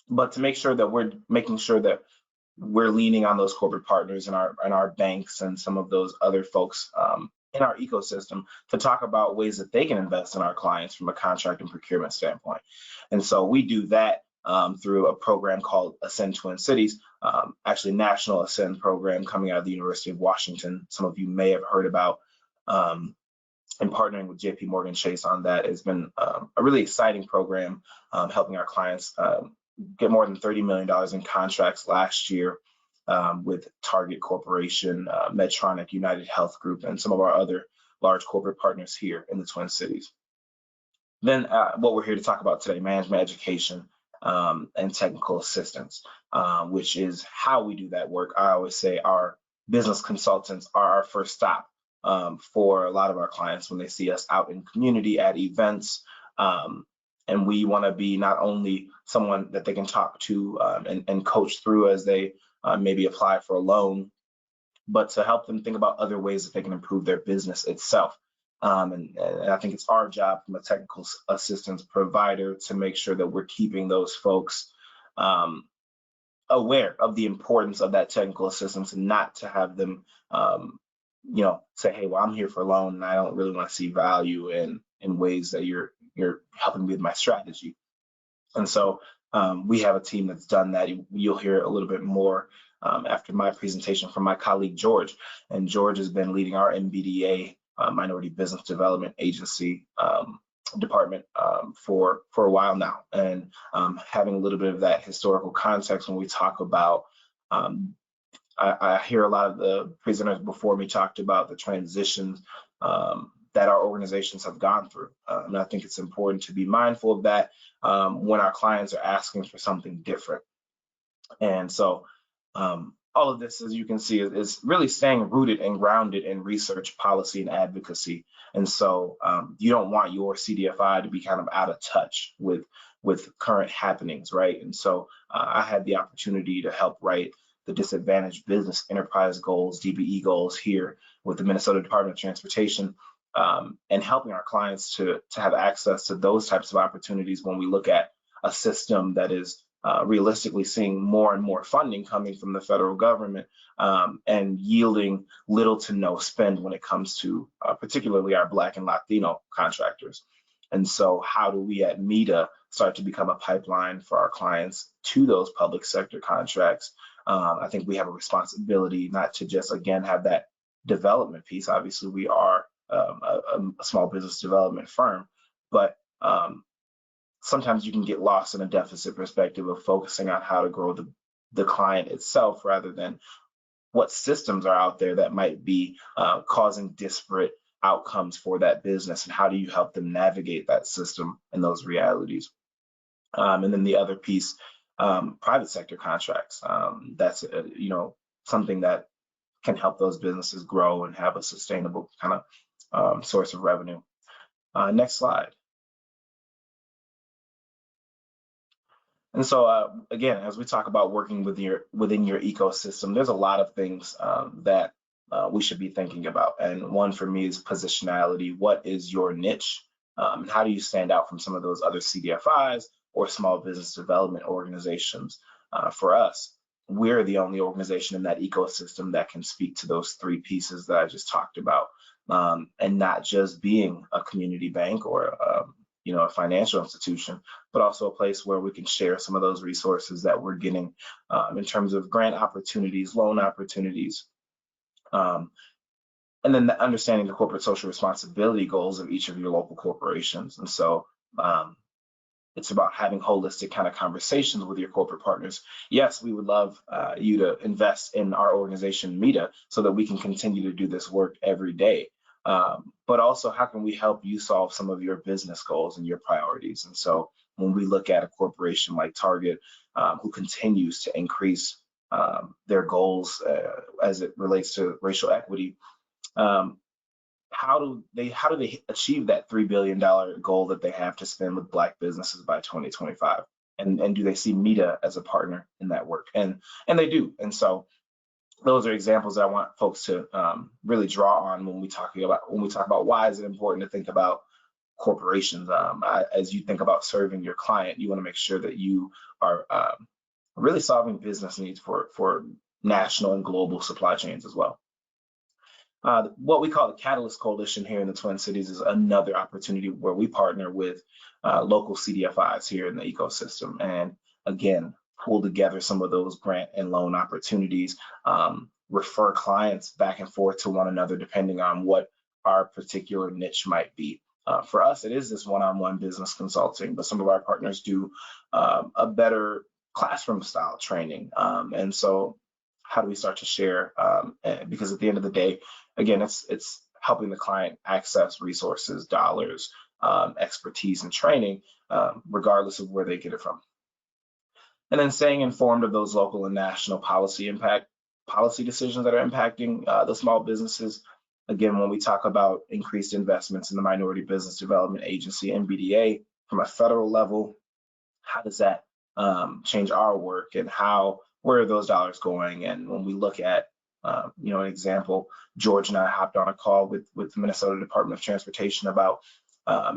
but to make sure that we're making sure that we're leaning on those corporate partners and our banks and some of those other folks in our ecosystem to talk about ways that they can invest in our clients from a contract and procurement standpoint. And so we do that through a program called Ascend Twin Cities, actually National Ascend program coming out of the University of Washington. Some of you may have heard about, and partnering with JP Morgan Chase on that has been a really exciting program, helping our clients get more than $30 million in contracts last year with Target Corporation, Medtronic, United Health Group, and some of our other large corporate partners here in the Twin Cities. Then what we're here to talk about today, management education and technical assistance, which is how we do that work. I always say our business consultants are our first stop for a lot of our clients when they see us out in community at events. And we want to be not only someone that they can talk to and coach through as they maybe apply for a loan, but to help them think about other ways that they can improve their business itself. And I think it's our job from a technical assistance provider to make sure that we're keeping those folks aware of the importance of that technical assistance, and not to have them say, hey, well, I'm here for a loan and I don't really want to see value in ways that you're helping me with my strategy. And so we have a team that's done that. You'll hear a little bit more after my presentation from my colleague, George. And George has been leading our MBDA, Minority Business Development Agency department for a while now. And having a little bit of that historical context when we talk about, I hear a lot of the presenters before me talked about the transitions that our organizations have gone through. And I think it's important to be mindful of that when our clients are asking for something different. And so all of this, as you can see, is really staying rooted and grounded in research, policy, and advocacy. And so you don't want your CDFI to be kind of out of touch with current happenings, right? And so I had the opportunity to help write the Disadvantaged Business Enterprise Goals, DBE goals, here with the Minnesota Department of Transportation, and helping our clients to have access to those types of opportunities when we look at a system that is realistically seeing more and more funding coming from the federal government and yielding little to no spend when it comes to particularly our Black and Latino contractors. And so how do we at MEDA start to become a pipeline for our clients to those public sector contracts? I think we have a responsibility not to just, again, have that development piece. Obviously, we are a small business development firm, but sometimes you can get lost in a deficit perspective of focusing on how to grow the client itself rather than what systems are out there that might be causing disparate outcomes for that business, and how do you help them navigate that system and those realities. And then the other piece, private sector contracts. That's something that can help those businesses grow and have a sustainable kind of source of revenue. Next slide. And so again, as we talk about working within your ecosystem, there's a lot of things that we should be thinking about. And one for me is positionality. What is your niche? And how do you stand out from some of those other CDFIs or small business development organizations? For us, we're the only organization in that ecosystem that can speak to those three pieces that I just talked about, and not just being a community bank or a financial institution, but also a place where we can share some of those resources that we're getting in terms of grant opportunities, loan opportunities, and then understanding the corporate social responsibility goals of each of your local corporations. And so it's about having holistic kind of conversations with your corporate partners. Yes, we would love you to invest in our organization, MEDA, so that we can continue to do this work every day. But also, how can we help you solve some of your business goals and your priorities? And so when we look at a corporation like Target, who continues to increase their goals as it relates to racial equity, how do they achieve that $3 billion goal that they have to spend with Black businesses by 2025? And do they see MEDA as a partner in that work? And they do. And so those are examples that I want folks to really draw on when we talk about why is it important to think about corporations. As you think about serving your client, you want to make sure that you are really solving business needs for national and global supply chains as well. What we call the Catalyst Coalition here in the Twin Cities is another opportunity where we partner with local CDFIs here in the ecosystem, and again, pull together some of those grant and loan opportunities, refer clients back and forth to one another depending on what our particular niche might be. For us, it is this one-on-one business consulting, but some of our partners do a better classroom style training. And so how do we start to share? Because at the end of the day, again, it's helping the client access resources, dollars, expertise, and training, regardless of where they get it from. And then staying informed of those local and national policy decisions that are impacting the small businesses. Again, when we talk about increased investments in the Minority Business Development Agency, MBDA, from a federal level, how does that change our work, and where are those dollars going? And when we look at, an example, George and I hopped on a call with the Minnesota Department of Transportation about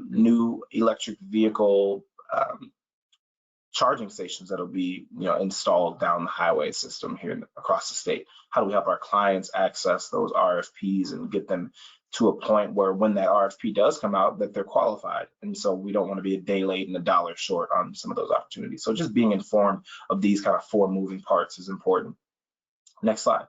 new electric vehicle charging stations that'll be installed down the highway system here across the state. How do we help our clients access those RFPs and get them to a point where when that RFP does come out, that they're qualified? And so we don't want to be a day late and a dollar short on some of those opportunities. So just being informed of these kind of 4 moving parts is important. Next slide.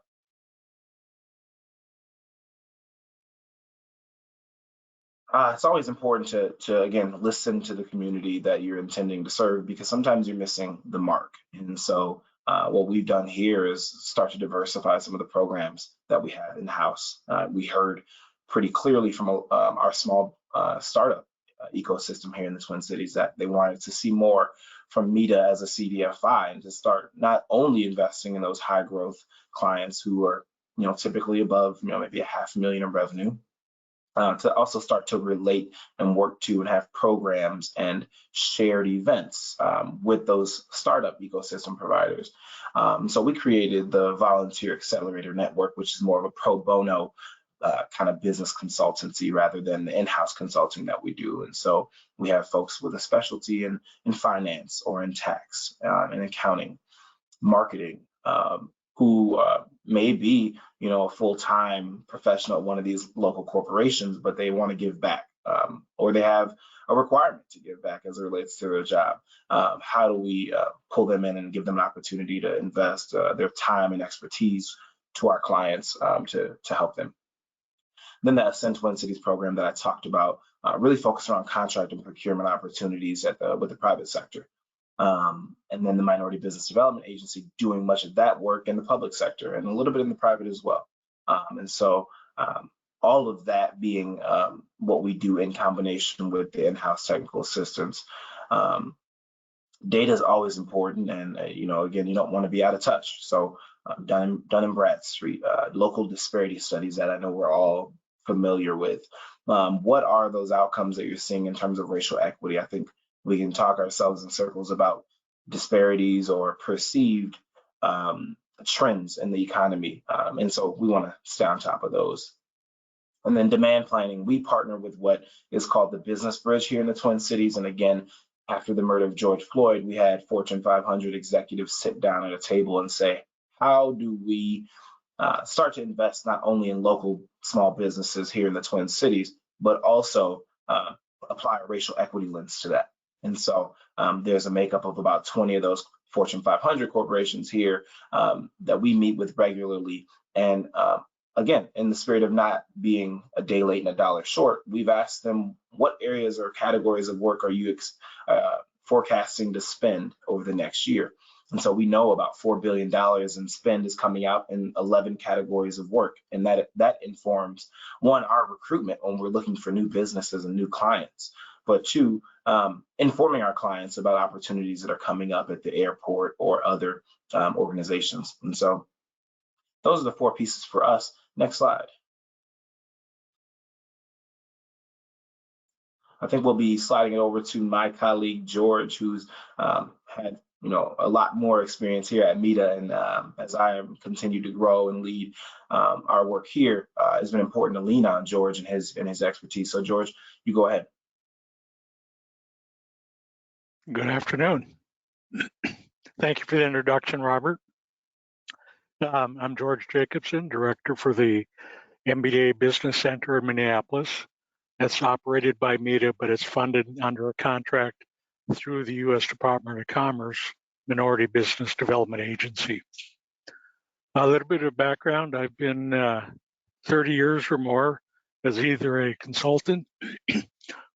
It's always important to again, listen to the community that you're intending to serve, because sometimes you're missing the mark. And so what we've done here is start to diversify some of the programs that we have in-house. We heard pretty clearly from our small startup ecosystem here in the Twin Cities that they wanted to see more from MEDA as a CDFI, and to start not only investing in those high growth clients who are typically above maybe $500,000 in revenue, to also start to relate and work to and have programs and shared events with those startup ecosystem providers. So we created the Volunteer Accelerator Network, which is more of a pro bono kind of business consultancy rather than the in-house consulting that we do. And so we have folks with a specialty in finance or in tax, in accounting, marketing, who may be, a full-time professional at one of these local corporations, but they want to give back, or they have a requirement to give back as it relates to their job. How do we pull them in and give them an opportunity to invest their time and expertise to our clients to help them? Then the Ascend Twin Cities program that I talked about really focused on contract and procurement opportunities with the private sector. And then the Minority Business Development Agency doing much of that work in the public sector and a little bit in the private as well. And so all of that being what we do in combination with the in-house technical assistance. Data is always important, and again, you don't want to be out of touch. So Dun & Bradstreet, local disparity studies that I know we're all familiar with. What are those outcomes that you're seeing in terms of racial equity? I think we can talk ourselves in circles about disparities or perceived trends in the economy. And so we want to stay on top of those. And then demand planning, we partner with what is called the Business Bridge here in the Twin Cities. And again, after the murder of George Floyd, we had Fortune 500 executives sit down at a table and say, how do we start to invest not only in local small businesses here in the Twin Cities, but also apply a racial equity lens to that? And so there's a makeup of about 20 of those Fortune 500 corporations here that we meet with regularly. And again, in the spirit of not being a day late and a dollar short, we've asked them, what areas or categories of work are you forecasting to spend over the next year? And so we know about $4 billion in spend is coming out in 11 categories of work. And that informs, one, our recruitment when we're looking for new businesses and new clients, but two, informing our clients about opportunities that are coming up at the airport or other organizations. And so those are the 4 pieces for us. Next slide. I think we'll be sliding it over to my colleague, George, who's had a lot more experience here at MEDA. And as I continue to grow and lead our work here, it's been important to lean on George and his expertise. So George, you go ahead. Good afternoon. Thank you for the introduction, Robert. I'm George Jacobson, Director for the MBDA Business Center in Minneapolis. That's operated by MEDA, but it's funded under a contract through the U.S. Department of Commerce Minority Business Development Agency. A little bit of background, I've been 30 years or more as either a consultant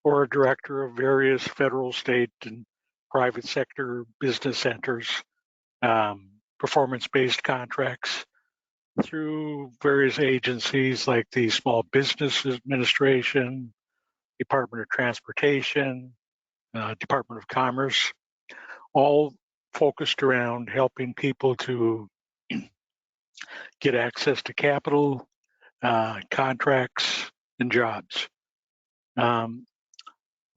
or a director of various federal, state, and private sector business centers, performance-based contracts through various agencies like the Small Business Administration, Department of Transportation, Department of Commerce, all focused around helping people to get access to capital, contracts, and jobs.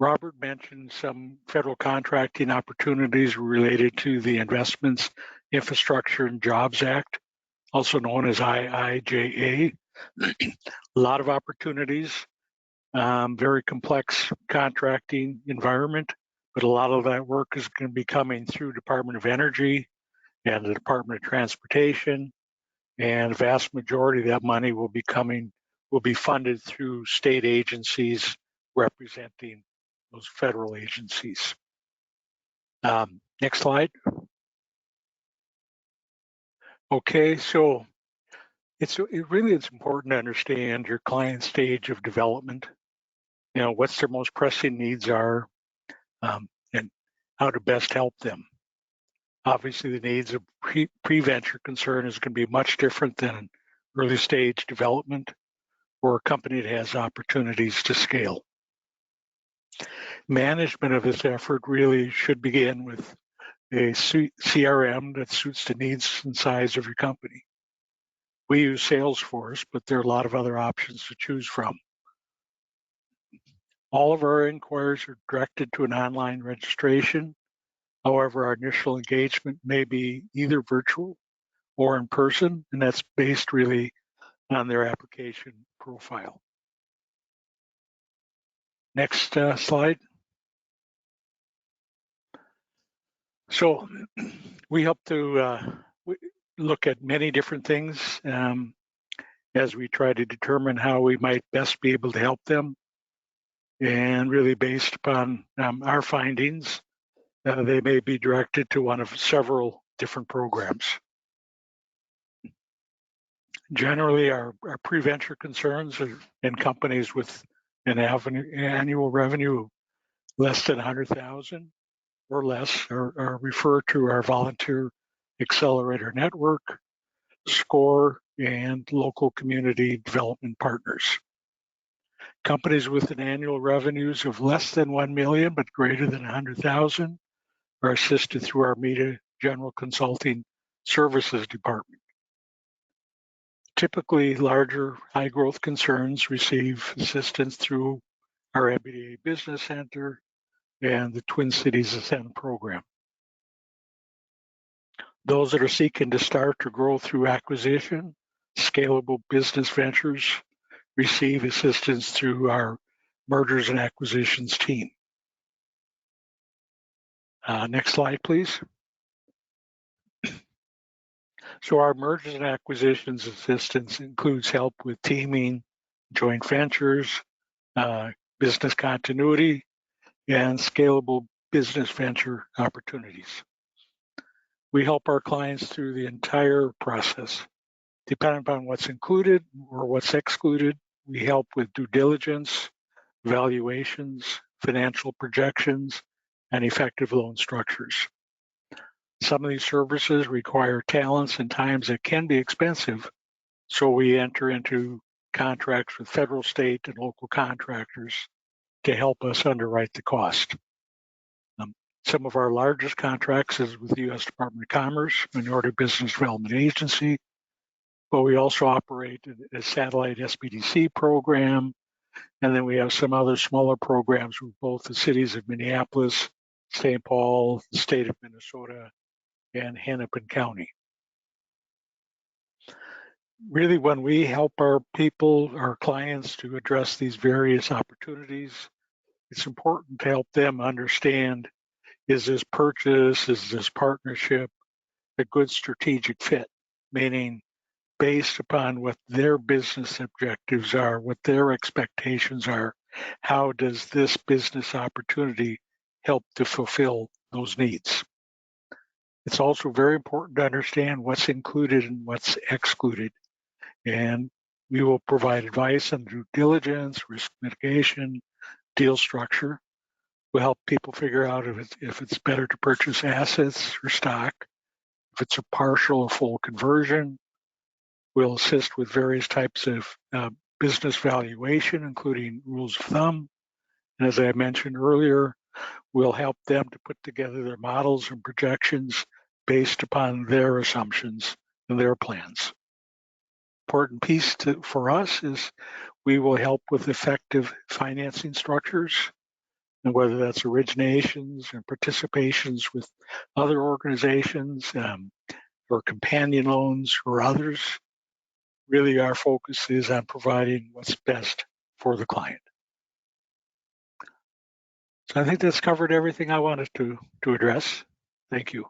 Robert mentioned some federal contracting opportunities related to the Investments, Infrastructure, and Jobs Act, also known as IIJA. A lot of opportunities, very complex contracting environment, but a lot of that work is going to be coming through Department of Energy and the Department of Transportation, and the vast majority of that money will be funded through state agencies representing those federal agencies. Next slide. Okay, so it's important to understand your client's stage of development. You know, what's their most pressing needs are, and how to best help them. Obviously, the needs of pre-venture concern is going to be much different than early stage development or a company that has opportunities to scale. Management of this effort really should begin with a CRM that suits the needs and size of your company. We use Salesforce, but there are a lot of other options to choose from. All of our inquiries are directed to an online registration. However, our initial engagement may be either virtual or in person, and that's based really on their application profile. Next slide. So we hope to look at many different things as we try to determine how we might best be able to help them. And really based upon our findings, they may be directed to one of several different programs. Generally, our pre-venture concerns are in companies with an annual revenue of less than 100,000 or less are referred to our Volunteer Accelerator Network, SCORE, and local community development partners. Companies with an annual revenues of less than 1 million but greater than 100,000 are assisted through our MEDA General Consulting Services Department. Typically, larger high growth concerns receive assistance through our MBDA Business Center and the Twin Cities Ascend program. Those that are seeking to start or grow through acquisition, scalable business ventures, receive assistance through our mergers and acquisitions team. Next slide, please. So our mergers and acquisitions assistance includes help with teaming, joint ventures, business continuity, and scalable business venture opportunities. We help our clients through the entire process. Depending upon what's included or what's excluded, we help with due diligence, valuations, financial projections, and effective loan structures. Some of these services require talents and times that can be expensive, so we enter into contracts with federal, state, and local contractors to help us underwrite the cost. Some of our largest contracts is with the U.S. Department of Commerce, Minority Business Development Agency, but we also operate a satellite SBDC program, and then we have some other smaller programs with both the cities of Minneapolis, St. Paul, the state of Minnesota, and Hennepin County. Really, when we help our people, our clients, to address these various opportunities, it's important to help them understand, is this purchase, is this partnership a good strategic fit? Meaning, based upon what their business objectives are, what their expectations are. How does this business opportunity help to fulfill those needs? It's also very important to understand what's included and what's excluded. And we will provide advice on due diligence, risk mitigation, deal structure. We'll help people figure out if it's better to purchase assets or stock, if it's a partial or full conversion. We'll assist with various types of business valuation, including rules of thumb. And as I mentioned earlier, we'll help them to put together their models and projections based upon their assumptions and their plans. Important piece for us is we will help with effective financing structures, and whether that's originations and participations with other organizations or companion loans or others. Really, our focus is on providing what's best for the client. So I think that's covered everything I wanted to address. Thank you.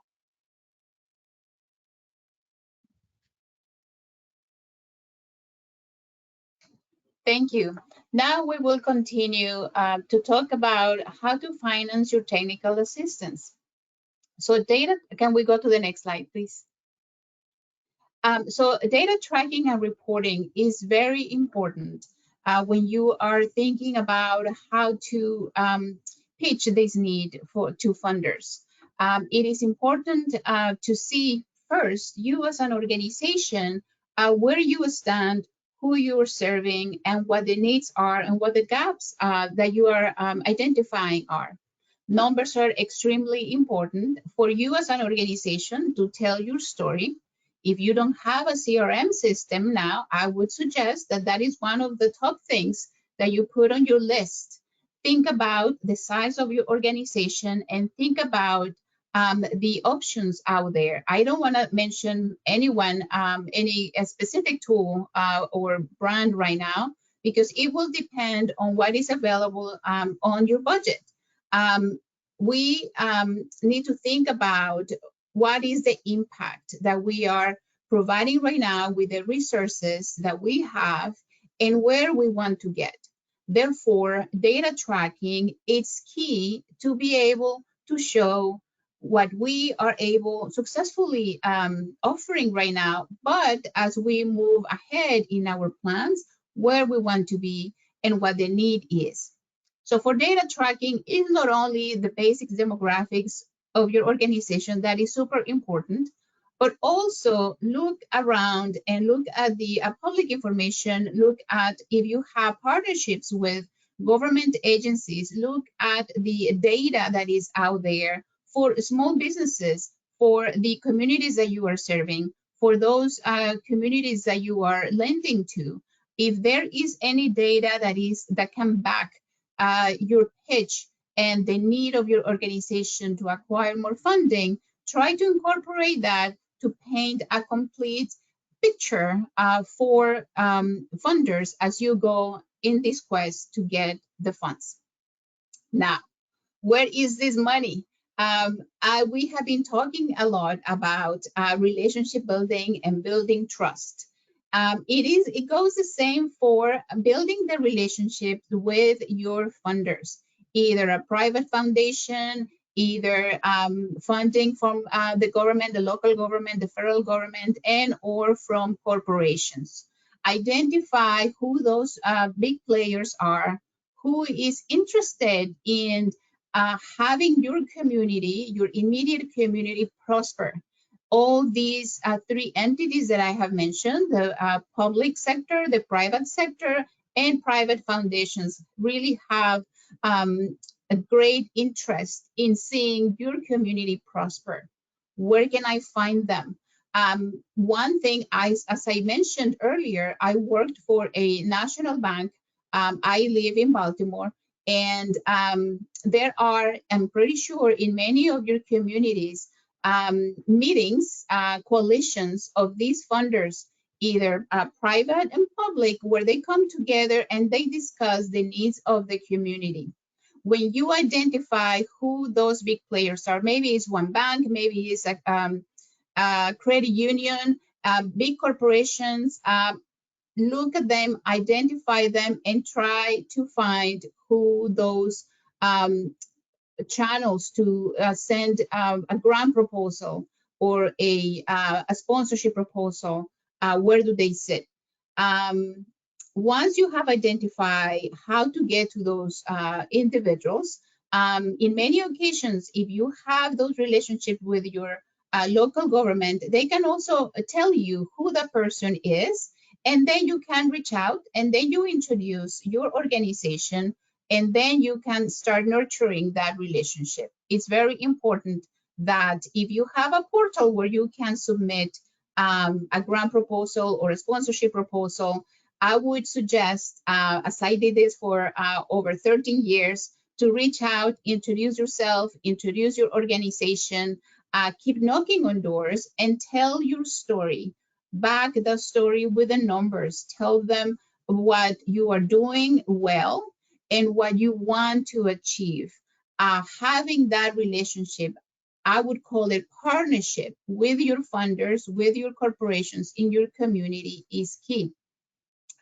Thank you. Now we will continue to talk about how to finance your technical assistance. So data, can we go to the next slide, please? So data tracking and reporting is very important when you are thinking about how to pitch this need to funders. It is important to see first, you as an organization, where you stand, who you are serving, and what the needs are, and what the gaps that you are identifying are. Numbers are extremely important for you as an organization to tell your story. If you don't have a CRM system now, I would suggest that that is one of the top things that you put on your list. Think about the size of your organization and think about the options out there. I don't want to mention anyone, any specific tool or brand right now, because it will depend on what is available on your budget. We need to think about what is the impact that we are providing right now with the resources that we have and where we want to get. Therefore, data tracking is key to be able to show what we are able successfully offering right now, but as we move ahead in our plans, where we want to be and what the need is. So for data tracking, it's not only the basic demographics of your organization that is super important, but also look around and look at the public information, look at if you have partnerships with government agencies, look at the data that is out there for small businesses, for the communities that you are serving, for those communities that you are lending to. If there is any data that can back your pitch and the need of your organization to acquire more funding, try to incorporate that to paint a complete picture for funders as you go in this quest to get the funds. Now, where is this money? We have been talking a lot about relationship building and building trust. It goes the same for building the relationship with your funders, either a private foundation, either funding from the government, the local government, the federal government, and or from corporations. Identify who those big players are, who is interested in having your community, your immediate community prosper. All these three entities that I have mentioned, the public sector, the private sector, and private foundations really have a great interest in seeing your community prosper. Where can I find them? One thing, as I mentioned earlier, I worked for a national bank. I live in Baltimore, and there are, I'm pretty sure, in many of your communities, meetings, coalitions of these funders, either private and public, where they come together and they discuss the needs of the community. When you identify who those big players are, maybe it's one bank, maybe it's a credit union, big corporations, look at them, identify them, and try to find who those channels to send a grant proposal or a sponsorship proposal, where do they sit? Once you have identified how to get to those individuals, in many occasions, if you have those relationships with your local government, they can also tell you who the person is, and then you can reach out, and then you introduce your organization, and then you can start nurturing that relationship. It's very important that if you have a portal where you can submit a grant proposal or a sponsorship proposal, I would suggest, as I did this for over 13 years, to reach out, introduce yourself, introduce your organization, keep knocking on doors, and tell your story. Back the story with the numbers. Tell them what you are doing well and what you want to achieve. Having that relationship, I would call it partnership, with your funders, with your corporations in your community is key.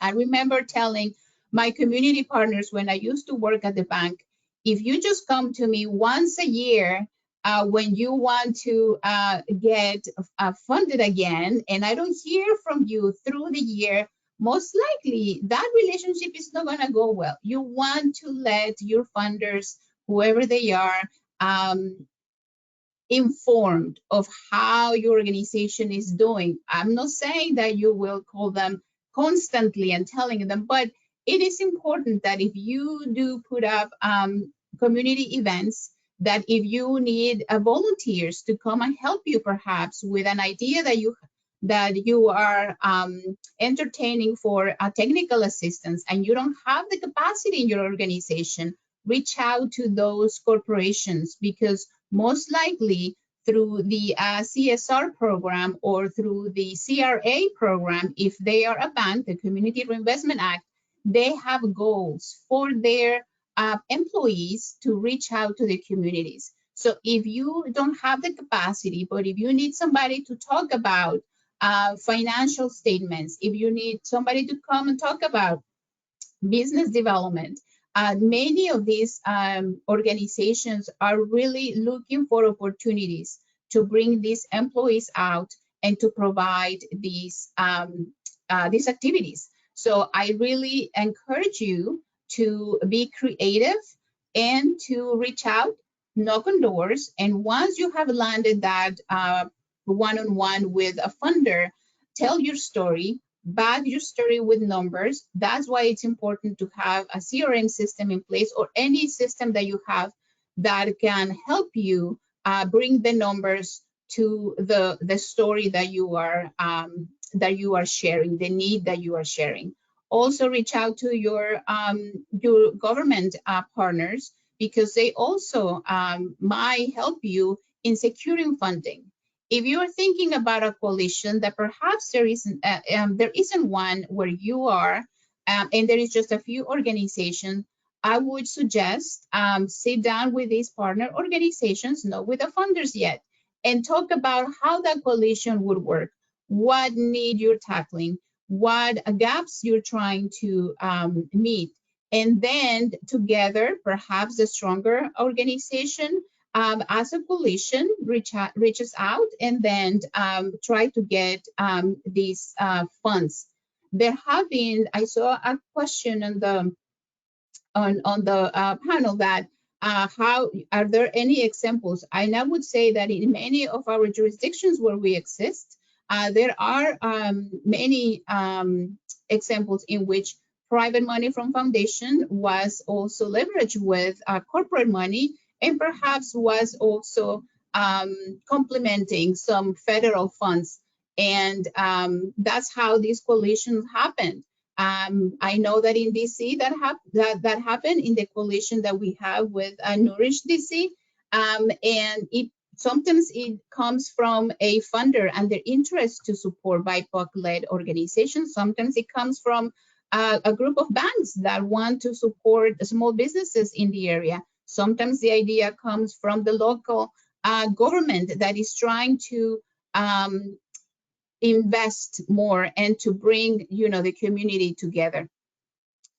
I remember telling my community partners when I used to work at the bank, if you just come to me once a year when you want to get funded again, and I don't hear from you through the year, most likely that relationship is not going to go well. You want to let your funders, whoever they are, informed of how your organization is doing. I'm not saying that you will call them constantly and telling them, but it is important that if you do put up community events, that if you need volunteers to come and help you perhaps with an idea that you are entertaining for technical assistance, and you don't have the capacity in your organization, reach out to those corporations, because most likely through the CSR program or through the CRA program, if they are a bank, the Community Reinvestment Act, they have goals for their employees to reach out to the communities. So if you don't have the capacity, but if you need somebody to talk about financial statements, if you need somebody to come and talk about business development, many of these organizations are really looking for opportunities to bring these employees out and to provide these activities. So I really encourage you to be creative and to reach out, knock on doors, and once you have landed that one-on-one with a funder, tell your story, back your story with numbers. That's why it's important to have a CRM system in place, or any system that you have that can help you bring the numbers to the story that you are sharing, the need that you are sharing. Also reach out to your government partners, because they also might help you in securing funding. If you are thinking about a coalition that perhaps there isn't one where you are, and there is just a few organizations, I would suggest sit down with these partner organizations, not with the funders yet, and talk about how that coalition would work, what need you're tackling, what gaps you're trying to meet, and then together, perhaps the stronger organization as a coalition reaches out and then try to get these funds. There have been, I saw a question on the panel that how are there any examples? And I would say that in many of our jurisdictions where we exist, there are many examples in which private money from foundation was also leveraged with corporate money, and perhaps was also complementing some federal funds. And that's how these coalitions happened. I know that in DC that happened in the coalition that we have with Nourish DC, and sometimes it comes from a funder and their interest to support BIPOC-led organizations. Sometimes it comes from a group of banks that want to support small businesses in the area. Sometimes the idea comes from the local government that is trying to invest more and to bring, the community together.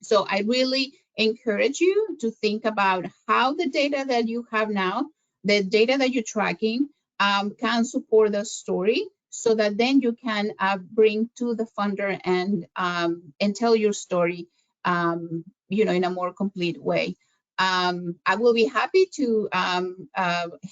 So I really encourage you to think about how the data that you have now, the data that you're tracking, can support the story, so that then you can bring to the funder and tell your story, in a more complete way. I will be happy to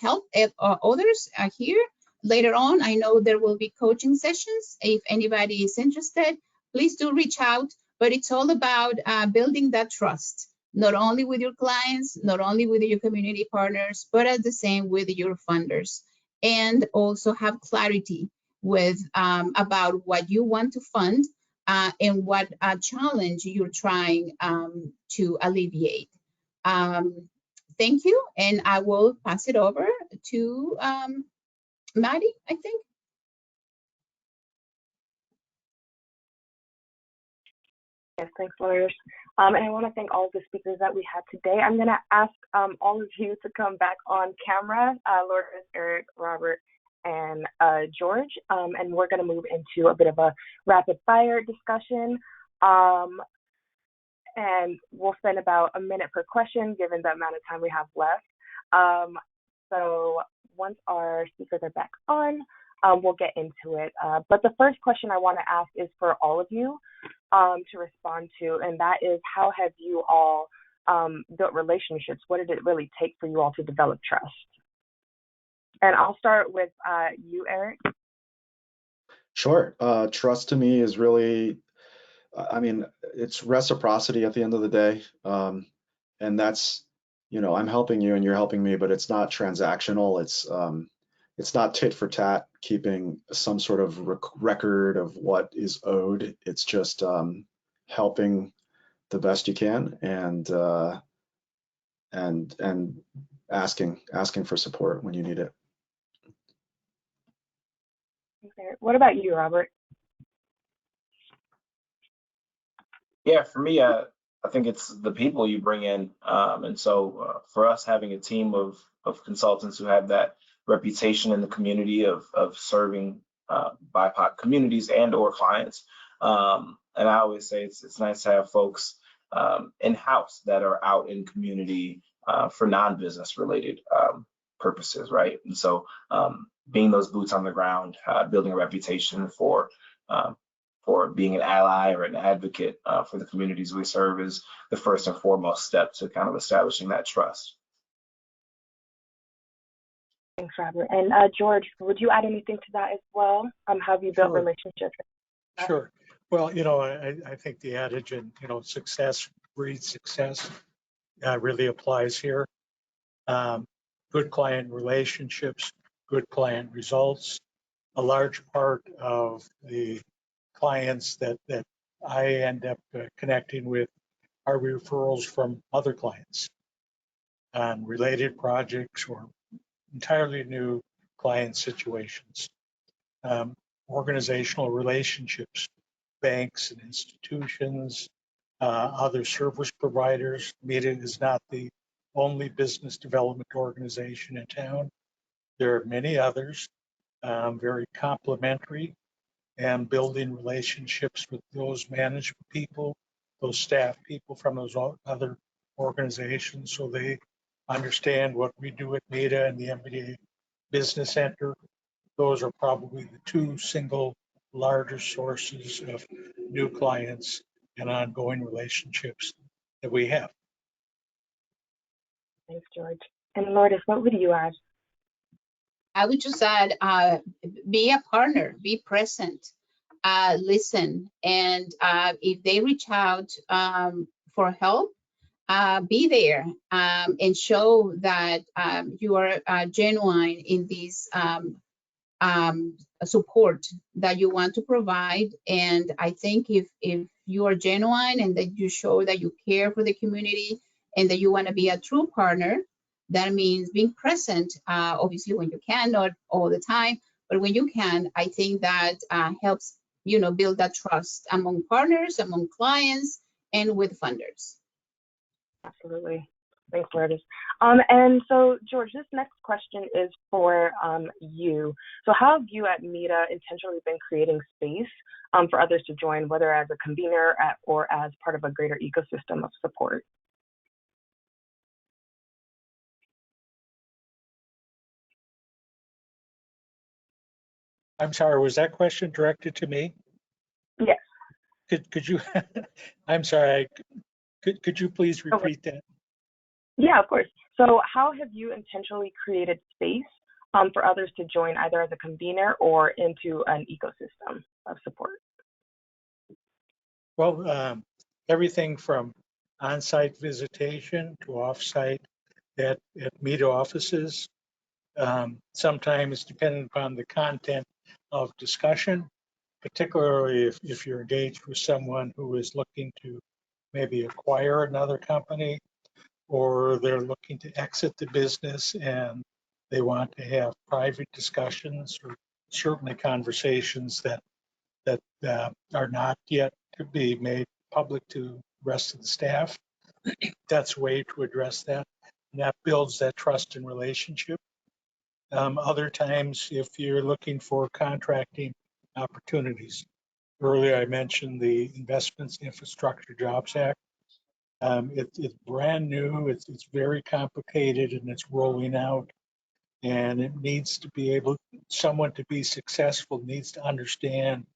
help others here later on. I know there will be coaching sessions. If anybody is interested, please do reach out. But it's all about building that trust, not only with your clients, not only with your community partners, but at the same with your funders, and also have clarity with about what you want to fund and what challenge you're trying to alleviate. Thank you, and I will pass it over to Maddie, I think. Yes, thanks, lawyers. And I want to thank all of the speakers that we had today. I'm going to ask all of you to come back on camera, Lourdes, Eric, Robert, and George, and we're going to move into a bit of a rapid fire discussion. And we'll spend about a minute per question, given the amount of time we have left. So once our speakers are back on, we'll get into it. But the first question I want to ask is for all of you to respond to, and that is, how have you all built relationships? What did it really take for you all to develop trust? And I'll start with you, Eric. Sure. Trust to me is really, it's reciprocity at the end of the day. And that's, I'm helping you and you're helping me, but it's not transactional. It's not tit for tat, keeping some sort of record of what is owed. It's just helping the best you can and asking for support when you need it. Okay. What about you, Robert? Yeah, for me, I think it's the people you bring in. And so for us, having a team of consultants who have that reputation in the community of serving BIPOC communities and or clients. And I always say it's nice to have folks in-house that are out in community for non-business related purposes, right? And so being those boots on the ground, building a reputation for being an ally or an advocate for the communities we serve is the first and foremost step to kind of establishing that trust. Thanks, Robert. And George, would you add anything to that as well? How have you built relationships? Sure. Well, I think the adage, and success breeds success, really applies here. Good client relationships, good client results. A large part of the clients that I end up connecting with are referrals from other clients on related projects or entirely new client situations. Organizational relationships, banks and institutions, other service providers. MEDA is not the only business development organization in town. There are many others, very complementary, and building relationships with those management people, those staff people from those other organizations, so they understand what we do at MEDA and the MBA Business Center. Those are probably the two single largest sources of new clients and ongoing relationships that we have. Thanks, George. And Lourdes, what would you add? I would just add, be a partner, be present, listen, and if they reach out for help, be there and show that you are genuine in this support that you want to provide. And I think if you are genuine and that you show that you care for the community and that you want to be a true partner, that means being present, obviously when you can, not all the time, but when you can, I think that helps, build that trust among partners, among clients, and with funders. Absolutely. Thanks, Lourdes. And so, George, this next question is for you. So how have you at MEDA intentionally been creating space for others to join, whether as a convener or as part of a greater ecosystem of support? I'm sorry, was that question directed to me? Yes. Could you, I'm sorry, could you please repeat that? Yeah, of course. So how have you intentionally created space for others to join either as a convener or into an ecosystem of support? Well, everything from on-site visitation to off-site at MEDA offices. Sometimes, depending upon the content of discussion, particularly if you're engaged with someone who is looking to maybe acquire another company, or they're looking to exit the business and they want to have private discussions, or certainly conversations that are not yet to be made public to the rest of the staff. That's a way to address that. And that builds that trust and relationship. Other times, if you're looking for contracting opportunities, earlier I mentioned the Investments Infrastructure Jobs Act. It's brand new, it's very complicated, and it's rolling out. And it needs to be able, someone to be successful needs to understand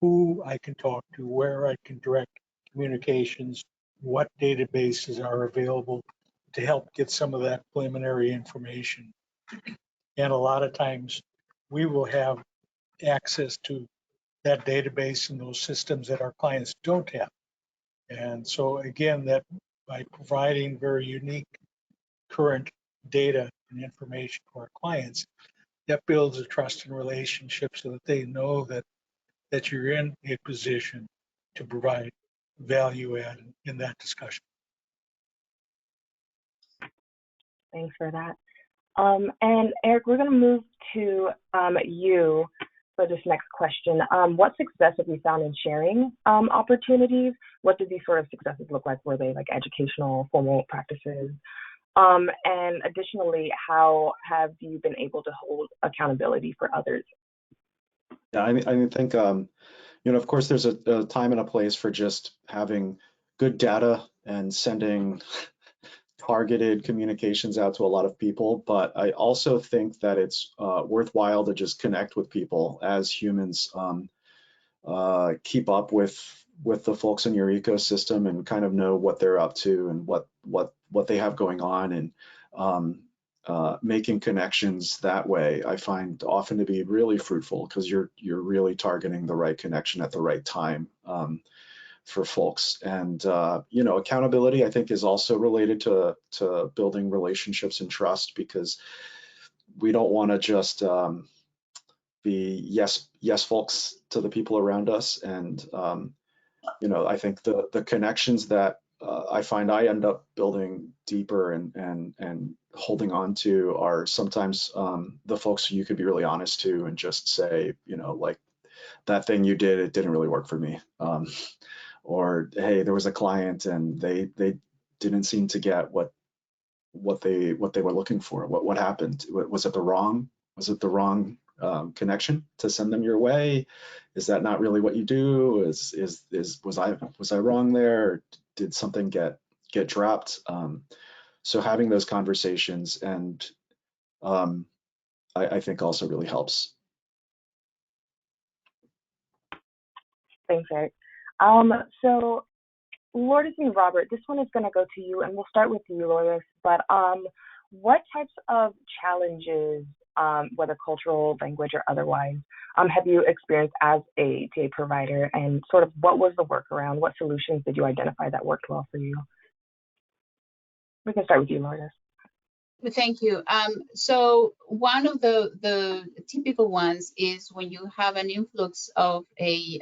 who I can talk to, where I can direct communications, what databases are available to help get some of that preliminary information. And a lot of times we will have access to that database and those systems that our clients don't have. And so again, that by providing very unique current data and information to our clients, that builds a trust and relationship so that they know that you're in a position to provide value add in that discussion. Thanks for that. And Eric, we're going to move to you for this next question. What success have you found in sharing opportunities? What did these sort of successes look like? Were they like educational, formal practices? And additionally, how have you been able to hold accountability for others? Yeah, I think, you know, of course, there's a time and a place for just having good data and sending targeted communications out to a lot of people, but I also think that it's worthwhile to just connect with people as humans, keep up with the folks in your ecosystem and kind of know what they're up to and what they have going on, and making connections that way I find often to be really fruitful, because you're really targeting the right connection at the right time for folks. And you know, accountability I think is also related to building relationships and trust, because we don't want to just be yes folks to the people around us. And you know, I think the connections that I find I end up building deeper and holding on to are sometimes the folks you could be really honest to and just say, you know, like, that thing you did, it didn't really work for me. Or, hey, there was a client and they didn't seem to get what they were looking for. What happened? Was it the wrong connection to send them your way? Is that not really what you do? Was I wrong there? Or did something get dropped? So having those conversations and I think also really helps. Thanks, Eric. So Lourdes and Robert, this one is going to go to you, and we'll start with you, Lourdes. But what types of challenges, whether cultural, language, or otherwise, have you experienced as a TA provider, and sort of what was the workaround? What solutions did you identify that worked well for you? We can start with you, Lourdes. Thank you. So one of the typical ones is when you have an influx of a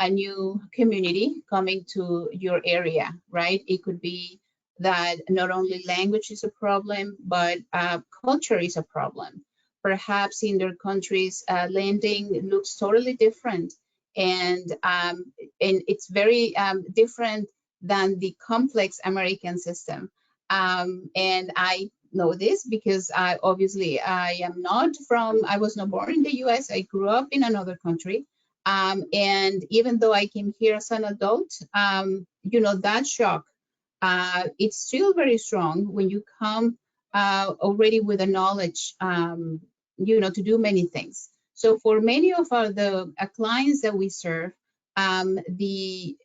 new community coming to your area, right? It could be that not only language is a problem, but culture is a problem. Perhaps in their countries, lending looks totally different, and it's very different than the complex American system. And I know this because I was not born in the US, I grew up in another country. And even though I came here as an adult, that shock, it's still very strong when you come already with a knowledge, to do many things. So for many of the clients that we serve, the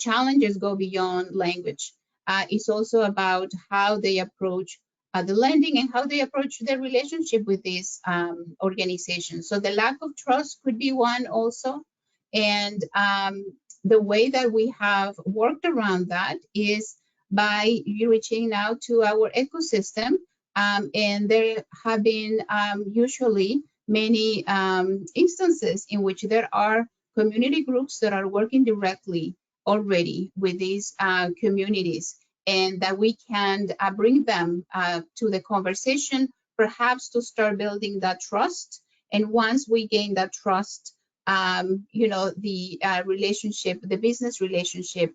challenges go beyond language. It's also about how they approach the lending and how they approach their relationship with these organizations. So the lack of trust could be one also. And the way that we have worked around that is by reaching out to our ecosystem. And there have been usually many instances in which there are community groups that are working directly already with these communities, and that we can bring them to the conversation, perhaps to start building that trust. And once we gain that trust, the relationship, the business relationship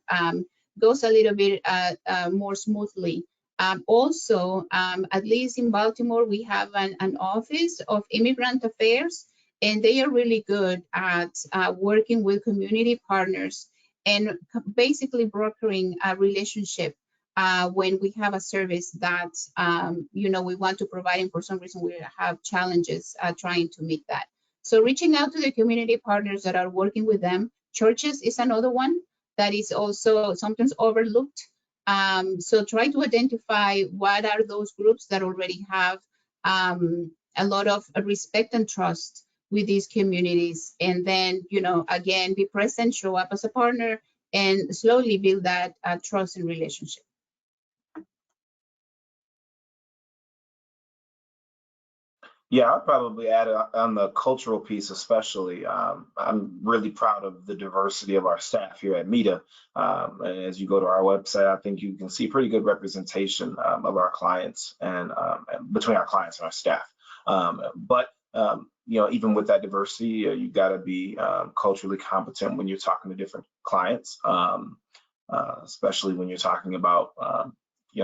goes a little bit more smoothly. Also, at least in Baltimore, we have an office of immigrant affairs, and they are really good at working with community partners and basically brokering a relationship when we have a service that we want to provide, and for some reason we have challenges trying to meet that. So reaching out to the community partners that are working with them. Churches is another one that is also sometimes overlooked. So try to identify what are those groups that already have a lot of respect and trust with these communities. And then, again, be present, show up as a partner, and slowly build that trust and relationship. Yeah, I'll probably add on the cultural piece especially. I'm really proud of the diversity of our staff here at MEDA. And as you go to our website, I think you can see pretty good representation of our clients and between our clients and our staff. But even with that diversity, you got to be culturally competent when you're talking to different clients, especially when you're talking about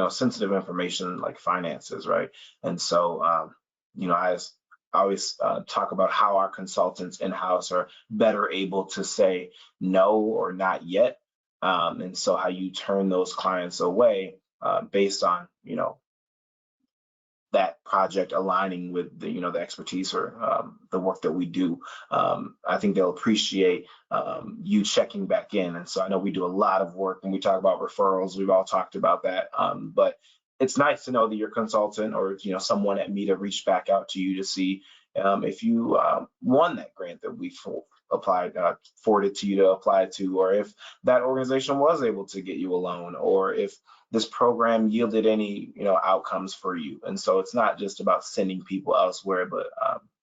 sensitive information like finances, right? And so I always talk about how our consultants in-house are better able to say no or not yet. And so how you turn those clients away based on, that project aligning with the, the expertise or the work that we do. I think they'll appreciate you checking back in. And so I know we do a lot of work when we talk about referrals. We've all talked about that, but it's nice to know that your consultant or someone at MEDA reached back out to you to see if you won that grant that we forwarded to you to apply to, or if that organization was able to get you a loan, or if this program yielded any outcomes for you. And so it's not just about sending people elsewhere, but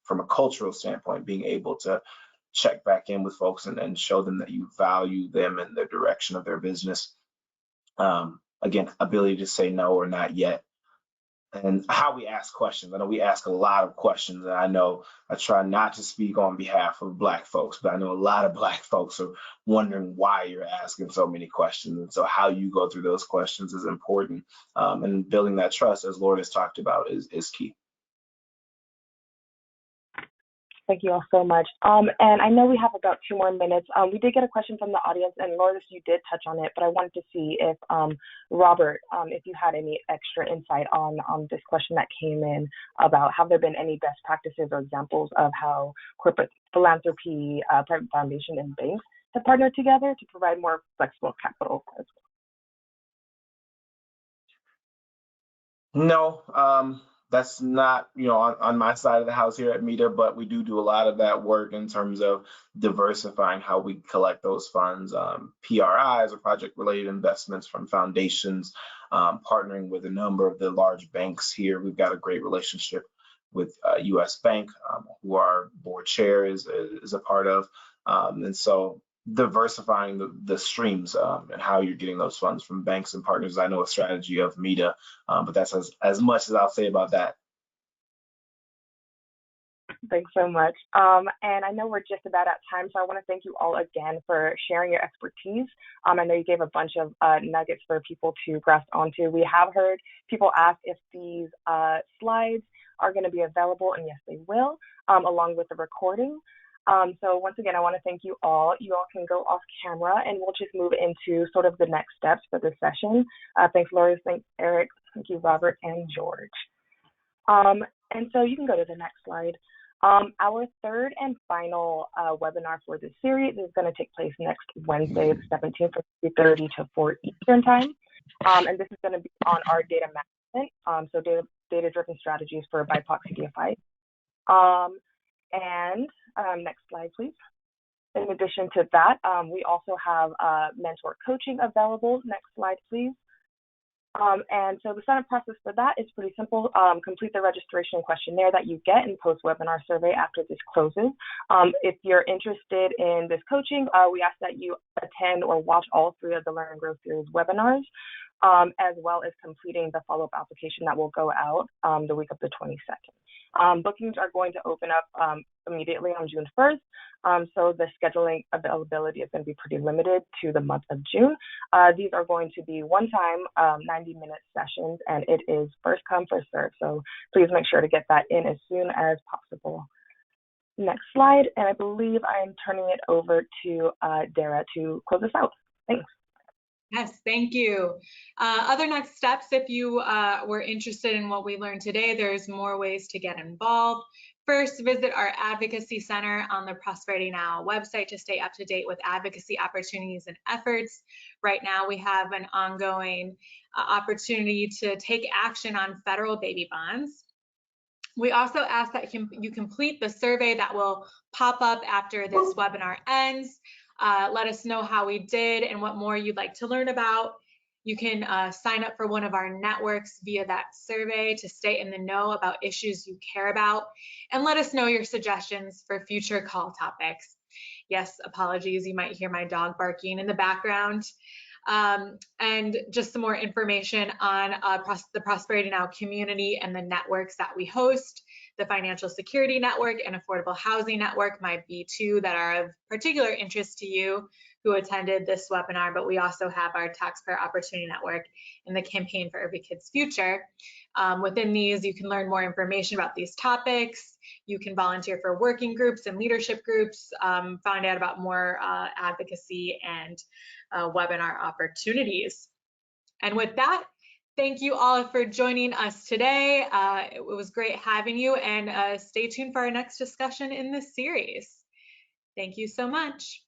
from a cultural standpoint, being able to check back in with folks and show them that you value them and the direction of their business. Again, ability to say no or not yet. And how we ask questions. I know we ask a lot of questions, and I know I try not to speak on behalf of Black folks, but I know a lot of Black folks are wondering why you're asking so many questions. And so how you go through those questions is important. And building that trust, as Lourdes talked about, is key. Thank you all so much. And I know we have about 2 more minutes. We did get a question from the audience, and Lourdes, you did touch on it, but I wanted to see if Robert, if you had any extra insight on this question that came in about have there been any best practices or examples of how corporate philanthropy, private foundation, and banks have partnered together to provide more flexible capital as well? No. That's not, on my side of the house here at MEDA, but we do a lot of that work in terms of diversifying how we collect those funds, PRIs or project-related investments from foundations, partnering with a number of the large banks here. We've got a great relationship with US Bank, who our board chair is a part of. And so diversifying the streams and how you're getting those funds from banks and partners. I know a strategy of MEDA, but that's as much as I'll say about that. Thanks so much. And I know we're just about at time, so I want to thank you all again for sharing your expertise. I know you gave a bunch of nuggets for people to grasp onto. We have heard people ask if these slides are going to be available, and yes, they will, along with the recording. So once again, I want to thank you all. You all can go off camera, and we'll just move into sort of the next steps for this session. Thanks, Lori. Thanks, Eric. Thank you, Robert and George. And so you can go to the next slide. Our third and final webinar for this series is going to take place next Wednesday, the 17th, from 3:30 to 4 Eastern time. And this is going to be on our data management, so data-driven strategies for BIPOC-CDFIs. Next slide, please. In addition to that, we also have mentor coaching available. Next slide, please. And so the sign-up process for that is pretty simple. Complete the registration questionnaire that you get in post-webinar survey after this closes. If you're interested in this coaching, we ask that you attend or watch all 3 of the Learn and Grow Series webinars, as well as completing the follow-up application that will go out the week of the 22nd. Bookings are going to open up immediately on June 1st. So the scheduling availability is going to be pretty limited to the month of June. These are going to be one-time 90-minute sessions, and it is first come, first serve. So please make sure to get that in as soon as possible. Next slide, and I believe I am turning it over to Dara to close us out. Thanks. Yes, thank you. Other next steps, if you were interested in what we learned today, there's more ways to get involved. First, visit our Advocacy Center on the Prosperity Now website to stay up to date with advocacy opportunities and efforts. Right now, we have an ongoing opportunity to take action on federal baby bonds. We also ask that you complete the survey that will pop up after this webinar ends. Let us know how we did and what more you'd like to learn about. You can sign up for one of our networks via that survey to stay in the know about issues you care about, and let us know your suggestions for future call topics. Yes, apologies, you might hear my dog barking in the background. And just some more information on the Prosperity Now community and the networks that we host. The Financial Security Network and Affordable Housing Network might be 2 that are of particular interest to you who attended this webinar, but we also have our Taxpayer Opportunity Network and the Campaign for Every Kid's Future. Within these, you can learn more information about these topics. You can volunteer for working groups and leadership groups, find out about more advocacy and webinar opportunities. And with that, thank you all for joining us today. It was great having you, and stay tuned for our next discussion in this series. Thank you so much.